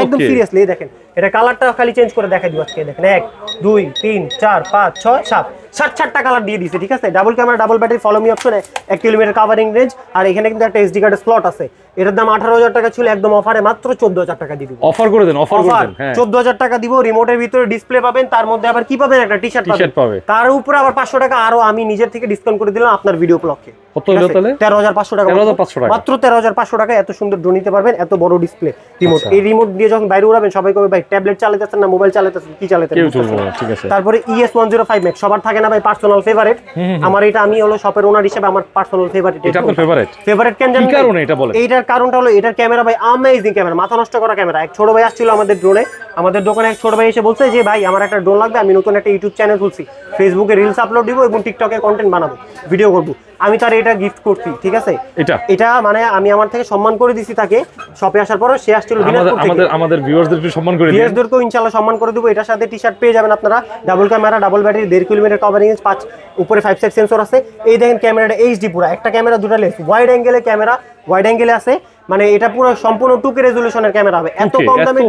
একদম সিরিয়াসলি। এই দেখেন, এটা কালারটা খালি চেঞ্জ করে দেখাই দিই আজকে। দেখেন 1 2 3 4 5 6 7 7টা কালার দিয়ে দিয়েছে, ঠিক আছে। Double camera, double battery, follow me option, 1 kilometre covering range. আর এখানে কিন্তু একটা এসডি কার্ডের স্লট আছে। এটার দাম 18,000 টাকা ছিল, একদম অফারে মাত্র 14,000 টাকা দিয়ে দিব। অফার করে দেন, অফার করে দেন, হ্যাঁ 14,000 টাকা দিব। রিমোটের ভিতরে ডিসপ্লে পাবেন, তার মধ্যে আবার কি পাবেন, একটা টি-শার্ট পাবেন, তার উপরে আবার 500 টাকা আরো আমি নিজের থেকে ডিসকাউন্ট করে দিলাম আপনার ভিডিও উপলক্ষে। কত হলো তাহলে? 13,500 টাকা, মাত্র 13,500 টাকা এত সুন্দর ড্রোন নিতে পারবেন, এত বড় ডিসপ্লে রিমোট। এই রিমোট দিয়ে যখন বাইরে উড়াবেন, সবাই কবে ভাই ট্যাবলেট চালাতেছেন না মোবাইল চালাতেছেন, কি চালাতেছেন, ঠিক আছে। তারপরে ES105 Max সবার থাকে না ভাই, পার্সোনাল ফেভারিট। আমার এটা, আমি হলো শপের ওনার হিসেবে আমার পার্সোনাল ফেভারিট। এটা আপনার ফেভারিট কেন জানেন? কি কারণে এটা বলেন? এইটার কারণটা হলো, এটার ক্যামেরা ভাই আমেজিং ক্যামেরা, মাথা নষ্ট করা ক্যামেরা। এক ছোট ভাই আসছিল আমাদের ড্রোনে, আমাদের দোকানে এক ছোট ভাই এসে বলছে যে ভাই আমার একটা ড্রোন লাগবে, আমি নতুন একটা ইউটিউব চ্যানেল খুলছি, ফেসবুকে রিলস আপলোড দিব এবং টিকটকে কন্টেন্ট বানাবো, ভিডিও করবো। আমি তার এটা গিফট করছি, ঠিক আছে। এটা মানে আমি আমার থেকে সম্মান করে দিছি তাকে, শপে আসার পর সে আসছিল আমাদের ভিউয়ারদেরকে সম্মান করে দিই, ভিউয়ারদেরকেও ইনশাআল্লাহ সম্মান করে দেব। এটার সাথে টি-শার্ট পেয়ে যাবেন আপনারা, double camera, double battery, 1.5 kilometre covering range, 5 উপরে 5 সাইড সেন্সর আছে। এই দেখেন ক্যামেরাটা এইচডি পুরো, একটা ক্যামেরা দুটো লেন্স, ওয়াইড অ্যাঙ্গেলে ক্যামেরা, ওয়াইড অ্যাঙ্গেলে আছে, মানে এটা পুরো সম্পূর্ণ 2K রেজোলিউশনের ক্যামেরা হবে, এত কম দামে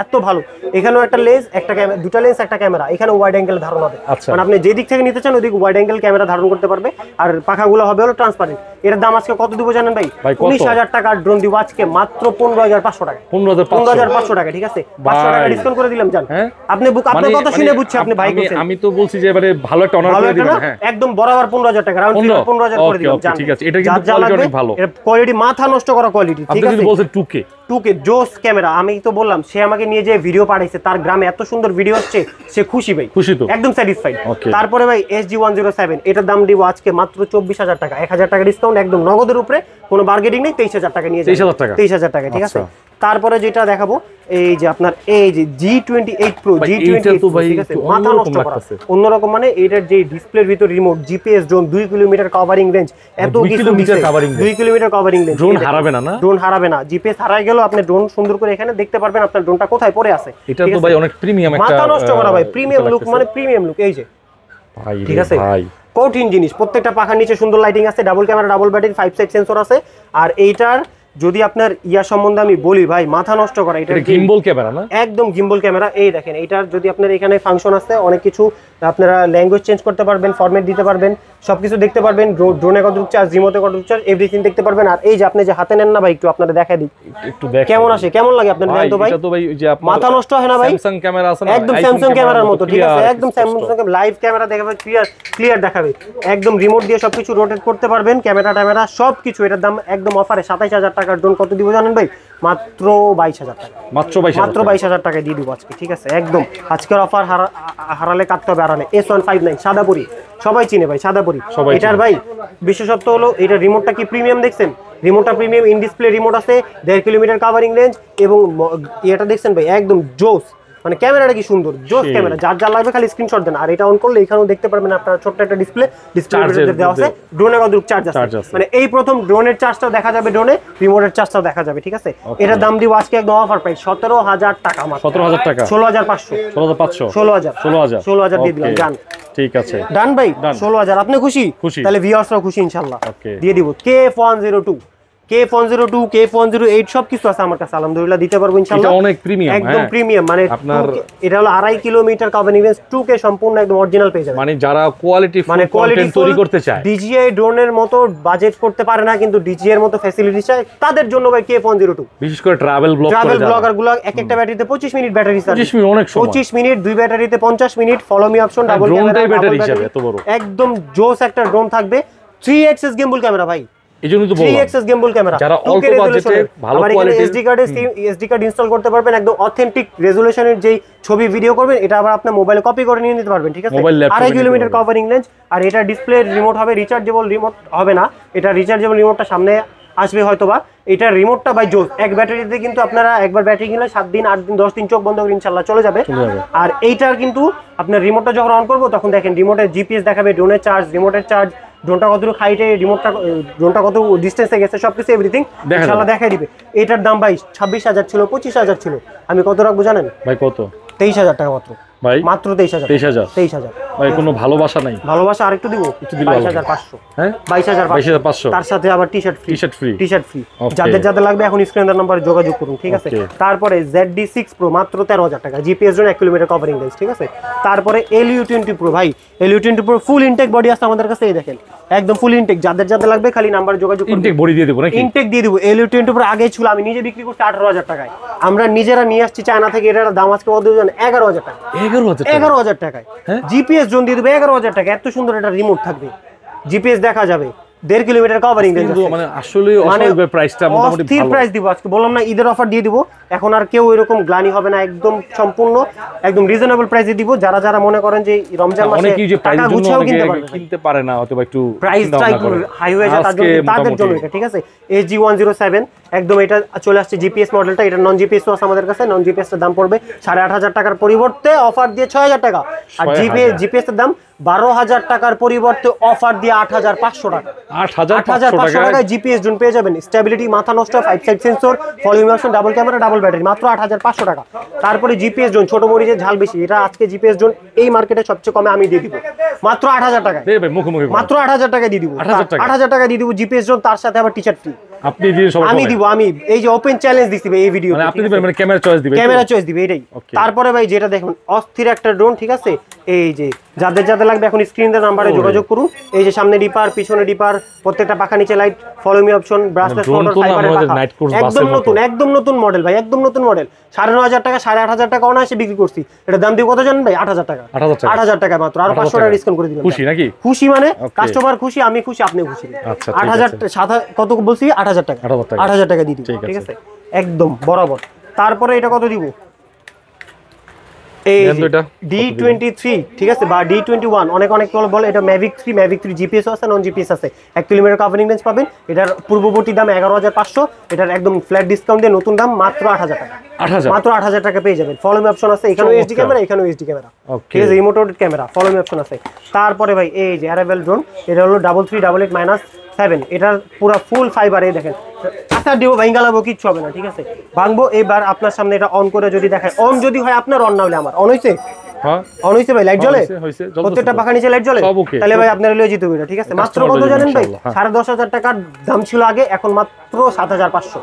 এত ভালো। এখানেও একটা লেন্স, একটা ক্যামেরা, দুটো লেন্স, একটা ক্যামেরা, এখানে ওয়াইড অ্যাঙ্গেল ধারণ হবে, মানে আপনি যে দিক থেকে নিতে চান ওদিকে ওয়াইড অ্যাঙ্গেল ক্যামেরা ধারণ করতে পারবে। আর পাখাগুলো হবে হলো ট্রান্সপারেন্ট। এর দাম আজকে কত দিব জানেন ভাই? 19,000 টাকার ড্রোন দিব আজকে মাত্র 15,500 টাকা। 15,500 টাকা, ঠিক আছে, 500 টাকা ডিসকাউন্ট করে দিলাম জান। আপনি আপনার কথা শুনে বুঝছি আপনি ভাই বলছেন, আমি তো বলছি যে এবারে ভালো একটা অনার করে দিবেন। হ্যাঁ একদম বরাবর 15,000 টাকা, রাউন্ড 15,000 করে দিলাম জান। ঠিক আছে, এটা কিন্তু কোয়ালিটি অনেক ভালো, এর কোয়ালিটি মাথা নষ্ট করা কোয়ালিটি, ঠিক আছে। আপনি বলছেন 2K 2K জোস ক্যামেরা। আমি তো বললাম সে আমাকে নিয়ে যে ভিডিও পাঠাইছে, তার গ্রামে এত সুন্দর ভিডিও হচ্ছে, সে খুশি ভাই, খুশি তো একদম স্যাটিসফাইড। তারপরে ভাই SG-107, এটার দাম দিব আজকে মাত্র 24,000 টাকা, 1,000 টাকা ডিসকাউন্ট, একদম নগদের উপরে, কোনো বার্গেনিং নেই, 23,000 টাকা নিয়ে যাবেন। 23,000 টাকা, ঠিক আছে। তারপরে যেটা দেখাবো এই যে আপনার এই যে G28 Pro, G28 Pro, ঠিক আছে, মাথা নষ্ট করা অন্যরকম, মানে এটার যে ডিসপ্লের ভিতর remote, GPS, drone, 2 kilometre covering range, এত কিছু, 2 কিলোমিটার কভারিং রেঞ্জ, ড্রোন হারাবে না, ড্রোন হারাবে না, জিপিএস হারায় গেল আপনি ড্রোন সুন্দর করে এখানে দেখতে পারবেন আপনার ড্রোনটা কোথায় পড়ে আছে। এটা তো ভাই অনেক প্রিমিয়াম একটা, মাথা নষ্ট করা ভাই, প্রিমিয়াম লুক, মানে প্রিমিয়াম লুক, এই যে ভাই, ঠিক আছে ভাই, কঠিন জিনিস। প্রত্যেকটা পাখার নিচে সুন্দর লাইটিং আছে, double camera, double battery, 5 side sensor আছে। আর এইটার যদি আপনার ইয়া সম্বন্ধে আমি বলি ভাই, মাথা নষ্ট করা, এটা গিম্বল ক্যামেরা না, একদম গিম্বল ক্যামেরা। এই দেখেন, এটার যদি আপনার এখানে ফাংশন আছে অনেক কিছু, আপনারা ল্যাঙ্গুয়েজ চেঞ্জ করতে পারবেন, ফরম্যাট দিতে পারবেন, সবকিছু দেখতে পারবেন, ড্রোনে কত চার্জ, রিমোটে কত চার্জ, এভরিথিং দেখতে পারবেন। আর এই যে আপনি যে হাতে নেন না ভাই, একটু আপনাদের দেখাই দিই, একটু কেমন আসে, কেমন লাগে আপনাদের দেন তো ভাই। এটা তো ভাই যে আপনার মাথা নষ্ট হয় না ভাই, স্যামসাং ক্যামেরা আছে না, একদম স্যামসাং ক্যামেরার মতো, ঠিক আছে, একদম স্যামসাং লাইভ ক্যামেরা দেখাবে, ক্লিয়ার দেখাবে, একদম রিমোট দিয়ে সবকিছু রোটেট করতে পারবেন, ক্যামেরা সবকিছু। এটার দাম একদম অফারে 27,000 টাকার ড্রোন কত দিব জানেন ভাই? মাত্র 22,000 টাকা, মাত্র 22,000 টাকায় দিয়ে দিব আজকে, ঠিক আছে। একদম আজকের অফার হারালে কাটতে হবে আড়ালে। S159 সাদাপুরি, সবাই চিনে ভাই, সাদাপুরি। এটার ভাই বিশেষত্ব হলো এটা রিমোটটা কি প্রিমিয়াম দেখছেন, রিমোটটা প্রিমিয়াম, ইন ডিসপ্লে রিমোট আছে, 1.5 কিলোমিটার কাভারিং রেঞ্জ, এবং এটা দেখছেন ভাই একদম জোস, মানে ক্যামেরাটা কি সুন্দর, জোস ক্যামেরা। যার লাগবে খালি স্ক্রিনশট দেন। আর এটা অন করলে এখানেও দেখতে পারবেন আপনারা ছোট্ট একটা ডিসপ্লে দেওয়া আছে, ড্রোনে কত চার্জ আছে, মানে এই প্রথম ড্রোনের চার্জটাও দেখা যাবে, ড্রোনে রিমোটের চার্জটাও দেখা যাবে, ঠিক আছে। এটার দাম দিব আজকে একদম অফার প্রাইস 17,000 টাকা, মাত্র 17,000 টাকা, 16,500, 16,000 দিয়ে দিলাম, জান, ঠিক আছে, ডান ভাই, 16,000। আপনি খুশি? তাহলে ভিউয়ার্সরাও খুশি ইনশাআল্লাহ, দিয়ে দিব। KF-102, KF-102, KF-108 সব কিছু আছে আমার কাছে, আলহামদুলিল্লাহ দিতে পারবো ইনশাআল্লাহ। এটা অনেক প্রিমিয়াম, একদম প্রিমিয়াম, মানে আপনার এটা হলো 2.5 কিলোমিটার কাভারিং রেঞ্জ, 2K সম্পূর্ণ একদম অরিজিনাল পেয়ে যাবেন। মানে যারা কোয়ালিটি কন্টেন্ট তৈরি করতে চায়, DJI ড্রোনের মতো বাজেট করতে পারে না কিন্তু DJI এর মতো ফ্যাসিলিটি চায়, তাদের জন্য ভাই KF-102। বিশেষ করে ট্রাভেল ব্লগার গুলো এক একটা ব্যাটারিতে 25 মিনিট ব্যাটারি চার্জ, 25 মিনিট অনেক সময়, 25 মিনিট, দুই ব্যাটারিতে 50 minute, follow me option, double camera, battery হিসাবে এত বড়, একদম জোস একটা ড্রোন থাকবে। 3 এক্সিস গিম্বল ক্যামেরা ভাই, এইজন্য তো বললাম 3 এক্সিস গিম্বল ক্যামেরা, যারা অল্প বাজেটে ভালো কোয়ালিটির এসডি কার্ড ইনস্টল করতে পারবেন, একদম অথেন্টিক রেজোলিউশনের যেই ছবি ভিডিও করবেন, এটা আবার আপনার মোবাইলে কপি করে নিয়ে নিতে পারবেন, ঠিক আছে। 2.5 কিলোমিটার কভারিং রেঞ্জ। আর এটা ডিসপ্লে রিমোট হবে, রিচার্জেবল রিমোট হবে না, এটা রিচার্জেবল রিমোটটা সামনে আসবে হয়তোবা। এটা রিমোটটা বাই জোস, এক ব্যাটারিতে কিন্তু আপনারা একবার ব্যাটারি কিনলে 7 দিন 8 দিন 10 দিন চোখ বন্ধ করে ইনশাআল্লাহ চলে যাবে। আর এইটার কিন্তু আপনার রিমোটটা যখন অন করবো তখন দেখেন রিমোটের জিপিএস দেখাবে, ড্রোনের চার্জ, রিমোটের চার্জ, ড্রোনটা কতটুকু হাইটে, ড্রোনটা কত ডিস্টেন্সে গেছে, সবকিছু এভরিথিং ইনশাআল্লাহ দেখাই দিবে। এটার দাম ভাই 26,000 ছিল, 25,000 ছিল, আমি কত রাখবো জানেন ভাই? কত? 23,000 টাকা মাত্র ভাই, মাত্র 23,000 ভাই। কোনো ভালোবাসা নাই? ভালোবাসা আরেকটু দিব, 22,500, হ্যাঁ 22,500, তার সাথে আবার টি-শার্ট ফ্রি। যাদের লাগবে এখন স্ক্রিনের নম্বরে যোগাযোগ করুন, ঠিক আছে। তারপরে ZD6 Pro মাত্র 13,000 টাকা, জিপিএস জন্য 1 কিলোমিটার কভারিং রেঞ্জ, ঠিক আছে। তারপরে LU20 Pro ভাই, LU20 Pro ফুল ইনটেক বডি আছে আমাদের কাছে, এই দেখেন একদম ফুল ইনটেক। যাদের লাগবে খালি নাম্বারে যোগাযোগ করুন, ইনটেক বডি দিয়ে দেব নাকি? ইনটেক দিয়ে দেব। LU20 Pro আগে ছিল, আমি নিজে বিক্রি করতে 18,000 টাকায়, আমরা নিজেরা নিয়ে আসছি চায়না থেকে। এটার দাম আজকে কত জানেন? 11,000 টাকা, 11,000 টাকায় জিপিএস জোন দিয়ে দেবে, 11,000 টাকা। এত সুন্দর একটা রিমোট থাকবে, জিপিএস দেখা যাবে, 1.5 কিলোমিটার কভারিং রেঞ্জ, মানে আসলে অস্বাভাবিক প্রাইসটা, মোটামুটি ভালো প্রাইস দিব আজকে। বললাম না ঈদের অফার দিয়ে দিব, এখন আর কেউ এরকম গ্লানি হবে না, একদম সম্পূর্ণ একদম রিজনেবল প্রাইসে দিব। যারা মনে করেন যে রমজান মাসে টাকা গুছাও কিনতে পারে না, অথবা একটু প্রাইসটা একটু হাই হয়ে যায়, তাদের জন্য এটা, ঠিক আছে। SG-107 একদম এটা চলে আসছে জিপিএস মডেলটা, এটা নন জিপিএস আছে আমাদের কাছে। নন জিপিএস এর দাম পড়বে 8,500 টাকার পরিবর্তে অফার দিয়ে 6,000 টাকা, আর জিপিএস এর দাম 12,000 টাকার পরিবর্তে অফার দিয়ে 8,500 টাকা। 8,500 টাকায় জিপিএস জোন পেয়ে যাবেন, স্টেবিলিটি, মাথা নষ্ট, 5 side sensor, follow me option, double camera, double battery, মাত্র 8,500 টাকা। তারপরে জিপিএস জোন, ছোট মরিচের ঝাল বেশি, এটা আজকে জিপিএস জোন এই মার্কেটে সবচেয়ে কমে আমি দিয়ে দিব মাত্র 8,000 টাকায়, মাত্র 8,000 টাকায় দিয়ে দিব, 8,000 টাকায় দিয়ে দিব জিপিএস জোন, তার সাথে আবার টি-শার্ট ফ্রি। আপনি দিয়ে সব আমি দিব, আমি এই যে ওপেন চ্যালেঞ্জ দিছি এই ভিডিও, মানে আপনি দিবেন, মানে ক্যামেরা চয়েস দিবে এটাই। তারপরে ভাই যেটা দেখুন অস্থির একটা ড্রোন, ঠিক আছে। এই যে যাদের লাগবে এখন স্ক্রিনের নাম্বারে যোগাযোগ করুন। এই যে সামনে ডিপার, পিছনে ডিপার, প্রত্যেকটা পাখা নিচে light, follow me option, brushless motor, ফাইবারের পাখা, একদম নতুন মডেল ভাই, একদম নতুন মডেল। 9,500 টাকা, 8,500 টাকা অনায়াসে বিক্রি করছি। এটা দাম দিয়ে কত জানেন ভাই? 8,000 টাকা, 8,000 টাকা মাত্র, আর 500 টাকা ডিসকাউন্ট করে দিলাম। খুশি নাকি? খুশি মানে কাস্টমার খুশি, আমি খুশি, আপনি খুশি। 8,000 কত বলছি? 8,000 টাকা, 8,000 টাকা দিয়ে দিই, ঠিক আছে। একদম বরাবর। তারপরে এটা কত দিব, এই D23 ঠিক আছে, বা D21 অনেক বলে এটা Mavic 3 জিপিএস আছে, নন জিপিএস আছে। 1 কিলোমিটার কাভারিং রেঞ্জ পাবেন। এটার পূর্ববর্তী দাম 11,500, এটার একদম ফ্ল্যাট ডিসকাউন্ট দিয়ে নতুন দাম মাত্র 8,000 টাকা। মাত্র 8,000 টাকা পেয়ে যাবেন। ফলো মি অপশন আছে, এখানেও এইচডি ক্যামেরা, এখানেও এইচডি ক্যামেরা, ঠিক আছে, রিমোটেড ক্যামেরা, ফলো মি অপশন আছে। তারপরে ভাই এই যে অ্যারাভেল ড্রোন, এটা হলো 3388-7, এটার পুরো ফুল ফাইবার। এই দেখেন আচ্ছা দিব ভাঙ্গালাবো, কিচ্ছু হবে না, ঠিক আছে, ভাঙবো। এবার আপনার সামনে এটা অন করে যদি দেখায়, অন যদি হয় আপনার, অন না হলে আমার। অন হইছে? অন হইছে ভাই? লাইট জ্বলে প্রত্যেকটা পাখা নিচে, লাইট জ্বলে? তাহলে ভাই আপনার লিয়ে জিতে হবে, ঠিক আছে। মাত্র কত জানেন ভাই? 10,500 টাকার দাম ছিল আগে, এখন মাত্র 7,500।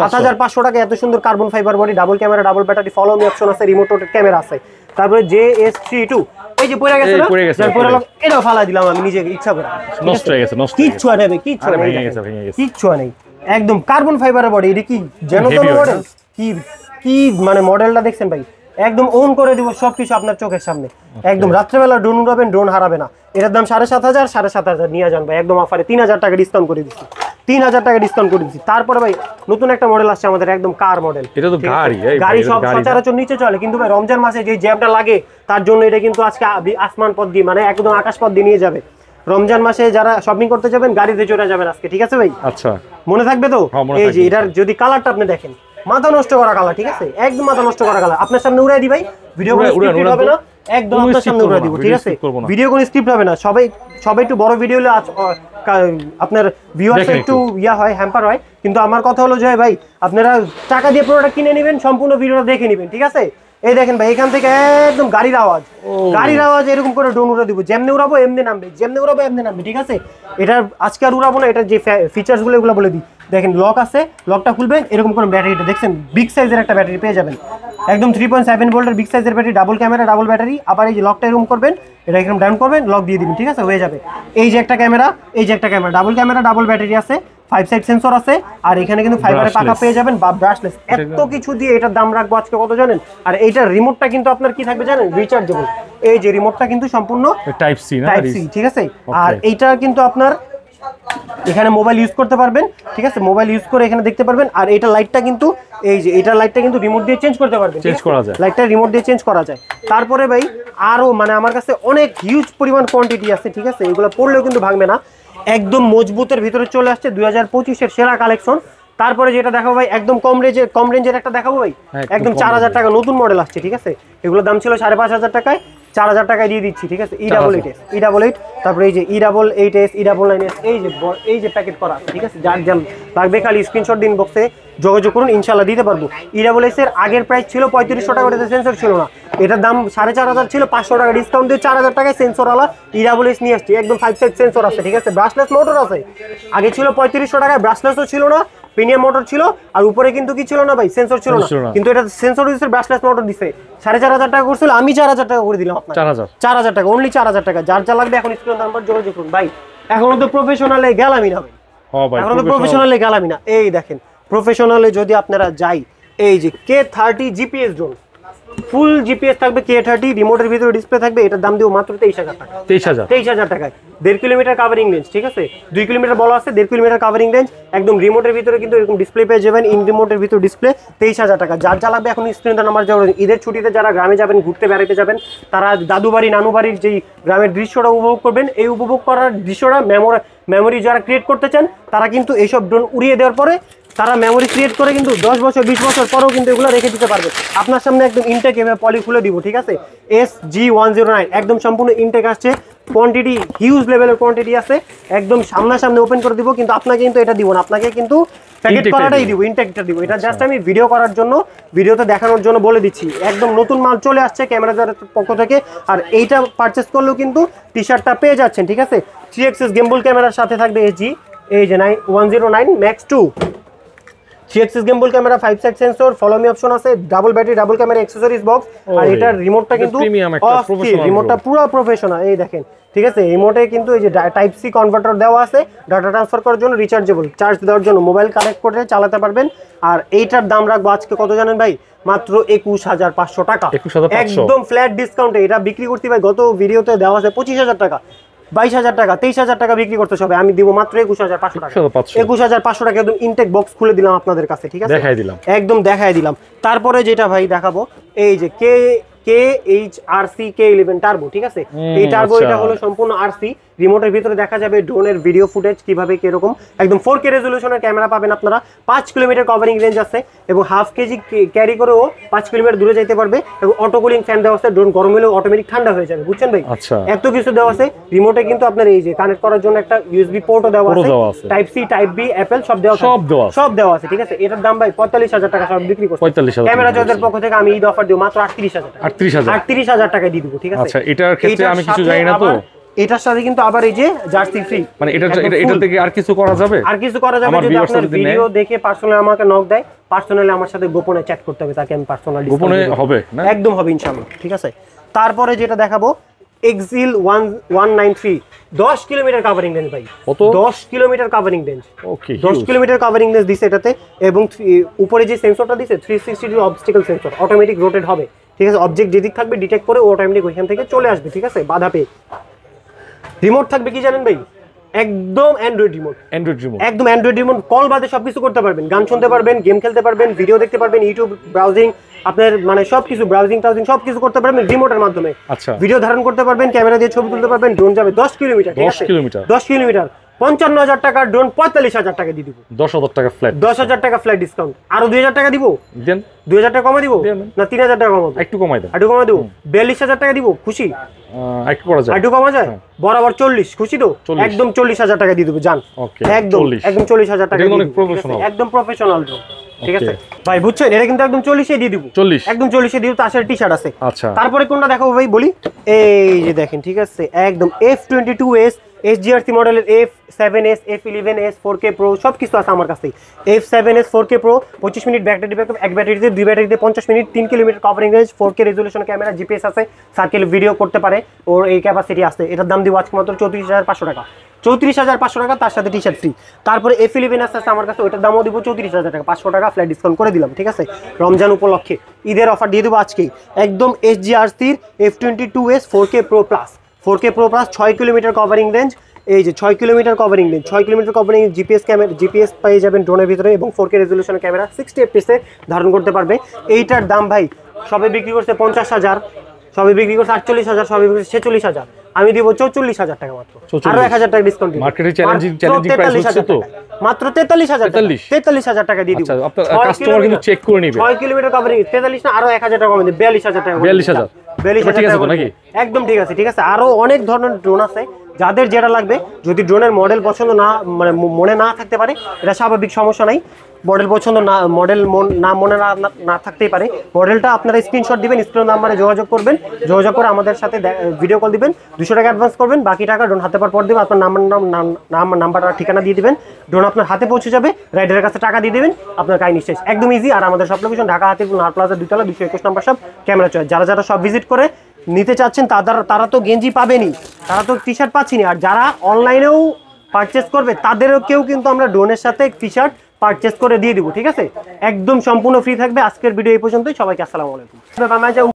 7,500 টাকা এত সুন্দর carbon fibre body, double camera, double battery, follow me option আছে, রিমোট ক্যামেরা আছে। তারপরে JS32 এই যে পড়ে গেছে না, এটাও ফালা দিলাম আমি নিজে ইচ্ছা করে, নষ্ট হয়ে গেছে। কিচ্ছু নেবে, কিচ্ছু নেই, একদম কার্বন ফাইবারের বডি। এটা কি যেন তো মডেল, কি মানে মডেলটা দেখছেন ভাই, একদম ওন করে দিব সবকিছু আপনার চোখের সামনে। একদম রাত্রেবেলা ড্রোন উড়াবেন, ড্রোন হারাবে না। এটার দাম 7,500 নিয়ে যান ভাই, একদম অফারে 3,000 টাকা ডিসকাউন্ট করে দিচ্ছি, 3,000 টাকা ডিসকাউন্ট করে দিচ্ছি। তারপরে ভাই নতুন একটা মডেল আসছে আমাদের, একদম কার মডেল। এটা তো গাড়ি সব সচরাচর নিচে চলে, কিন্তু ভাই রমজান মাসে যে জ্যামটা লাগে তার জন্য এটা কিন্তু আজকে আসমান পথ দিয়ে, মানে একদম আকাশ পথ দিয়ে নিয়ে যাবে। রমজান মাসে যারা শপিং করতে যাবেন গাড়িতে চড়ে যাবেন আজকে, ঠিক আছে ভাই? আচ্ছা, মনে থাকবে তো? এই যে এটার যদি কালারটা আপনি দেখেন, মাথা নষ্ট করা কালার, ঠিক আছে, একদম মাথা নষ্ট করা কালার। আপনার সামনে উড়াই দি ভাই, ভিডিও কোনো স্ক্রিপ্ট হবে না, একদম আপনার সামনে উড়াই দিব, ঠিক আছে, ভিডিও কোনো স্ক্রিপ্ট হবে না। সবাই একটু বড় ভিডিও হলে আপনার ভিউয়ার্স একটু ইয়া হয়, হ্যাম্পার হয়। কিন্তু আমার কথা হলো যে ভাই আপনারা টাকা দিয়ে প্রোডাক্ট কিনে নেবেন, সম্পূর্ণ ভিডিওটা দেখে নেবেন, ঠিক আছে। এই দেখেন ভাই, এখান থেকে একদম গাড়ির আওয়াজ এরকম করে ড্রোন উড়ে দিব, যেমনি উড়াবো এমনি নামবে, যেমনি উড়াবো এমনি নামবে, ঠিক আছে। এটার আজকে আর উড়াবো না, এটার যে ফিচার্স গুলো এগুলো বলে দিই। দেখেন লক আছে, লকটা খুলবেন, এরকম করে ব্যাটারিটা দেখছেন, বিগ সাইজের একটা ব্যাটারি পেয়ে যাবেন, একদম 3.7 ভোল্টের বিগ সাইজের battery, double camera, double battery. আবার এই যে লকটা এরকম করবেন, এটা এরকম ডাউন করবেন, লক দিয়ে দিবেন, ঠিক আছে, হয়ে যাবে। এই যে একটা ক্যামেরা, এই যে একটা camera, double camera, double battery আছে, 5 সাইড সেন্সর আছে, আর এখানে কিন্তু ফাইবারের পাখা পেয়ে যাবেন বা ব্রাশলেস। এত কিছু দিয়ে এটার দাম রাখবো আজকে কত জানেন? আর এইটার রিমোটটা কিন্তু আপনার কি থাকবে জানেন? রিচার্জেবল। এই যে রিমোটটা কিন্তু সম্পূর্ণ টাইপ সি, ঠিক আছে। আর এইটা কিন্তু আপনার এখানে মোবাইল ইউজ করতে পারবেন, ঠিক আছে, মোবাইল ইউজ করে এখানে দেখতে পারবেন। আর এটা লাইটটা কিন্তু এই যে এটা লাইটটা কিন্তু রিমোট দিয়ে চেঞ্জ করতে পারবেন, চেঞ্জ করা যায়, লাইটটা রিমোট দিয়ে চেঞ্জ করা যায়। তারপরে ভাই আরো মানে আমার কাছে অনেক হিউজ পরিমাণ কোয়ান্টিটি আছে, ঠিক আছে, এগুলো পড়লেও কিন্তু ভাঙবে না, একদম মজবুতের ভিতরে চলে আসছে 2025-এর সেরা কালেকশন। তারপরে যেটা দেখাবো ভাই একদম কম রেঞ্জের একটা দেখাবো ভাই, একদম 4,000 টাকা নতুন মডেল আসছে, ঠিক আছে। এগুলোর দাম ছিল 5,500 টাকায়, 4,000 টাকায় দিয়ে দিচ্ছি, ঠিক আছে। E88, তারপরে এই যে E88S, E99S, এই যে প্যাকেট করা আছে, ঠিক আছে। যার যেমন লাগবে খালি স্ক্রিনশট দিন, বক্সে যোগাযোগ করুন, ইনশাল্লাহ দিতে পারবো। E88S এর আগের প্রাইস ছিল 3500 টাকা, ওটাতে সেন্সর ছিল না, এটার দাম 4,500 ছিল, 500 টাকা ডিসকাউন্ট দিয়ে 4,000 টাকায় সেন্সরওয়ালা E88S নিয়ে আসছি, একদম 5 সাইড সেন্সর আছে, ঠিক আছে, ব্রাশলেস মোটর আছে। আগে ছিল 3500 টাকায়, ব্রাশলেসও ছিল না, প্রিমিয়াম মোটর ছিল, আর উপরে কিন্তু কি ছিল না ভাই, সেন্সর ছিল না, কিন্তু এটা সেন্সর দিচ্ছে, ব্রাশলেস মোটর দিছে। 4,500 টাকা করছিল, আমি 4,000 টাকা করে দিলাম আপনার, 4,000 টাকা, অনলি 4,000 টাকা। যার যা লাগবে এখন স্ক্রিন নাম্বার যোগাযোগ করুন ভাই। এখনো তো প্রফেশনালে গেলামি না ভাই, এখনো তো প্রফেশনালে গেলামি না। এই দেখেন প্রফেশনালে যদি আপনারা যাই, এই যে K30 জিপিএস ড্রোন, ফুল জিপিএস থাকবে, K30 রিমোটের ভিতরে ডিসপ্লে থাকবে, এটার দাম দিব মাত্র 23,000 টাকা, 23,000 টাকায়। 1.5 কিলোমিটার কাভারিং রেঞ্জ, ঠিক আছে, 2 কিলোমিটার বলা আছে, 1.5 কিলোমিটার কাভারিং রেঞ্জ, একদম রিমোটের ভিতরে কিন্তু এরকম ডিসপ্লে পেয়ে যাবেন, ইন রিমোটের ভিতরে ডিসপ্লে, 23,000 টাকা। যার যা লাগবে এখন স্ক্রিনে নাম্বার যাওয়া। ঈদের ছুটিতে যারা গ্রামে যাবেন, ঘুরতে বেড়াতে যাবেন, তারা দাদু বাড়ি নানু বাড়ির যেই গ্রামের দৃশ্যটা উপভোগ করবেন, এই উপভোগ করার দৃশ্যটা মেমোরি যারা ক্রিয়েট করতে চান, তারা কিন্তু এইসব ড্রোন উড়িয়ে দেওয়ার পরে তারা মেমোরি ক্রিয়েট করে কিন্তু 10 বছর 20 বছর পরেও কিন্তু এগুলো রেখে দিতে পারবে। আপনার সামনে একদম ইনটেক এভাবে পলি খুলে দিব, ঠিক আছে। SG109 একদম সম্পূর্ণ ইনটেক আসছে, কোয়ান্টিটি হিউজ লেভেলের কোয়ান্টিটি আছে, একদম সামনাসামনি ওপেন করে দিব, কিন্তু আপনাকে কিন্তু এটা দিব না, আপনাকে কিন্তু প্যাকেট করাটাই দিব, ইনটেকটা দিব। এটা জাস্ট আমি ভিডিও করার জন্য, ভিডিওতে দেখানোর জন্য বলে দিচ্ছি। একদম নতুন মাল চলে আসছে ক্যামেরার পক্ষ থেকে, আর এইটা পারচেস করলেও কিন্তু টি শার্টটা পেয়ে যাচ্ছেন, ঠিক আছে। 3 axis গিম্বল ক্যামেরার সাথে থাকবে SG এই যে 109 Max 2, 3 axis gimbal camera, 5 side sensor, follow me option আছে, double battery, double camera, accessories box. আর এটার রিমোটটা কিন্তু রিমোটটা পুরো প্রফেশনাল, এই দেখেন, ঠিক আছে। রিমোটে কিন্তু এই যে টাইপ সি কনভার্টার দেওয়া আছে, ডাটা ট্রান্সফার করার জন্য, রিচার্জেবল, চার্জ দেওয়ার জন্য, মোবাইল কানেক্ট করে চালাতে পারবেন। আর এইটার দাম রাখবো আজকে কত জানেন ভাই, মাত্র 21,500 টাকা, একদম ফ্ল্যাট ডিসকাউন্টে। এটা বিক্রি করতে ভাই গত ভিডিওতে দেওয়া আছে 25,000 টাকা, 22,000 টাকা 23,000 টাকা বিক্রি করতে হবে, আমি দিব মাত্র 21,500 টাকা। 21,500 টাকা একদম ইনটেক বক্স খুলে দিলাম আপনাদের কাছে, ঠিক আছে, দেখাই দিলাম, একদম দেখাই দিলাম। তারপরে যেটা ভাই দেখাবো, এই যে KHRC K11 টার্বো, ঠিক আছে, এই টার্বো এটা হলো সম্পূর্ণ আরসি। রিমোটের ভিতরে দেখা যাবে ড্রোনের ভিডিও ফুটেজ কিভাবে কিরকম, একদম 4K রেজলিউশনের ক্যামেরা পাবেন আপনারা। 5 কিলোমিটার কভারিং রেঞ্জ আছে এবং হাফ কেজি ক্যারি করেও 5 কিলোমিটার দূরে যেতে পারবে এবং অটো কুলিং ফ্যান দেওয়া আছে, ড্রোন গরম হলেও অটোমেটিক ঠান্ডা হয়ে যাবে, বুঝছেন ভাই। এত কিছু দেওয়া আছে। রিমোটে কিন্তু আপনার এই যে কানেক্ট করার জন্য একটা USB পোর্টও দেওয়া আছে, type C type B Apple সব দেওয়া আছে, ঠিক আছে। এটার দাম ভাই 45,000 টাকা সব বিক্রি করছে। ক্যামেরা জয়ের পক্ষ থেকে আমি ঈদ অফার দিব মাত্র 38,000 টাকা দিয়ে দিব, ঠিক আছে। আচ্ছা, এটার ক্ষেত্রে আমি কিছু জানি না তো, এটার সাথে কিন্তু আবার এই যে জার্সি ফ্রি, মানে এটা থেকে আর কিছু করা যাবে, যদি আপনার ভিডিও দেখে পার্সোনালি আমাকে নক দেয়, পার্সোনালি আমার সাথে গোপনে চ্যাট করতে হবে, তাকে আমি পার্সোনালি গোপনে হবে না, একদম হবে ইনশাআল্লাহ, ঠিক আছে। তারপরে যেটা দেখাবো এক্সিল 193 10 কিলোমিটার কভারিং রেঞ্জ ভাই, 10 কিলোমিটার কভারিং রেঞ্জ, ওকে 10 কিলোমিটার কভারিং রেঞ্জ দিছে এটাতে। এবং উপরে যে সেন্সরটা দিছে 360 degree obstacle sensor, automatic rotate হবে, ঠিক আছে। অবজেক্ট যেদিক থাকবে ডিটেক্ট করে ও অটোমেটিক ওইখান থেকে চলে আসবে, ঠিক আছে, বাধা পেয়ে। রিমোট থাকবে কি জানেন ভাই, একদম অ্যান্ড্রয়েড রিমোট, একদম অ্যান্ড্রয়েড রিমোট। কল বাদে সবকিছু করতে পারবেন, গান শুনতে পারবেন, গেম খেলতে পারবেন, ভিডিও দেখতে পারবেন, ইউটিউব ব্রাউজিং, আপনার মানে সবকিছু ব্রাউজিং সবকিছু করতে পারবেন রিমোটের মাধ্যমে। আচ্ছা, ভিডিও ধারণ করতে পারবেন, ক্যামেরা দিয়ে ছবি তুলতে পারবেন। ড্রোন যাবে 10 কিলোমিটার, 10 কিলোমিটার 55,000 টাকার ড্রোন 45,000 টাকা দিয়ে দিব, 10,000 টাকা ফ্ল্যাট, 10,000 টাকা ফ্ল্যাট ডিসকাউন্ট। আরো 2,000 টাকা দিব, দেন 2,000 টাকা কমে দিব না 3,000 টাকা কমাবো, একটু কমাই দেব, 42,000 টাকা দিব, খুশি? একটু করা যায়, একটু কমা যায়, বরাবর 40, খুশি তো? একদম 40,000 টাকা দিয়ে দেব, জান, একদম 40,000 টাকা, একদম প্রফেশনাল ড্রোন, ঠিক আছে ভাই, বুঝছেন। এটা কিন্তু একদম 40 দিয়ে দিব, একদম 40 দিয়ে দিব। তার সাথে টি-শার্ট আছে। আচ্ছা, তারপরে কোনটা দেখাবো ভাই বলি, এই যে দেখেন, ঠিক আছে, একদম F22s SGRC মডেলের F7s F11s 4K Pro সবকিছু আছে আমার কাছে। F7s 4K Pro 25 minute battery backup, এক ব্যাটারিতে 2 ব্যাটারিতে 50 minute, 3 kilometre covering range, 4K resolution camera, GPS আছে, সার্কেল ভিডিও করতে পারে, ওর এই ক্যাপাসিটি আছে। এটার দাম দিব আজকে মাত্র 34,500 টাকা, 34,500 টাকা, তার সাথে টি-শার্ট ফ্রি। তারপরে F11s আছে আমার কাছে, ওইটার দামও দিব 34,000 টাকা, 500 টাকা ফ্ল্যাট ডিসকাউন্ট করে দিলাম, ঠিক আছে। রমজান উপলক্ষে ঈদের অফার দিয়ে দেবো আজকেই, একদম SGRCর F22s 4K Pro Plus 6 kilometre covering range. এই যে 6 kilometre covering range, 6 kilometre covering GPS camera, GPS পেয়ে যাবেন ড্রোনের ভিতরে এবং 4K রেজলিউশনের ক্যামেরা 60 fps ধারণ করতে পারবে। এইটার দাম ভাই সবে বিক্রি করছে 50,000, সবে বিক্রি করছে 48,000, সবে বিক্রি করছে 46,000, আমি দিব 44,000 টাকা মাত্র, আরো 1,000 টাকা ডিসকাউন্ট দিব। মার্কেটে চ্যালেঞ্জিং প্রাইস হচ্ছে তো মাত্র 43,000 টাকা দিয়ে দিব। আচ্ছা, আপনার কাস্টমার কিন্তু চেক করে নেবে। 6 কিলোমিটার কভারিং 43 না, আরো 1,000 টাকা কমে দিই, 42,000 টাকা, 42,000 ঠিক আছে নাকি? একদম ঠিক আছে, ঠিক আছে। আরো অনেক ধরনের ড্রোন আছে, যাদের যেটা লাগবে। যদি ড্রোনের মডেল পছন্দ না, মানে মনে না থাকতে পারে, এটা স্বাভাবিক, সমস্যা নাই। মডেল পছন্দ না, মডেল মনে না থাকতেই পারে। মডেলটা আপনারা স্ক্রিনশট দিবেন, স্ক্রিন নাম্বারে যোগাযোগ করবেন, যোগাযোগ করে আমাদের সাথে ভিডিও কল দিবেন, 200 টাকা অ্যাডভান্স করবেন, বাকি টাকা ড্রোন হাতে পাওয়ার পর দিবেন। আপনার নাম্বার আর ঠিকানা দিয়ে দিবেন, ড্রোন আপনার হাতে পৌঁছে যাবে, রাইডারের কাছে টাকা দিয়ে দিবেন, আপনার কাজ নিশ্চয় একদম ইজি। আর আমাদের সব লোকেশন ঢাকা হাতিপুর নাহার প্লাজা 2 তলা 221 নম্বর সব ক্যামেরা চয়েস। যারা সব ভিজিট করে নিতে চাচ্ছেন তারা তো গেঞ্জি পাবেনই, তারা তো টি-শার্ট পাচ্ছিনি। আর যারা অনলাইনেও পারচেস করবে তাদেরও কিন্তু আমরা ড্রোনের সাথে টি-শার্ট পারচেস করে দিয়ে দিব, ঠিক আছে, একদম সম্পূর্ণ ফ্রি থাকবে। আজকের ভিডিও এই পর্যন্তই, সবাইকে আসসালামু আলাইকুম।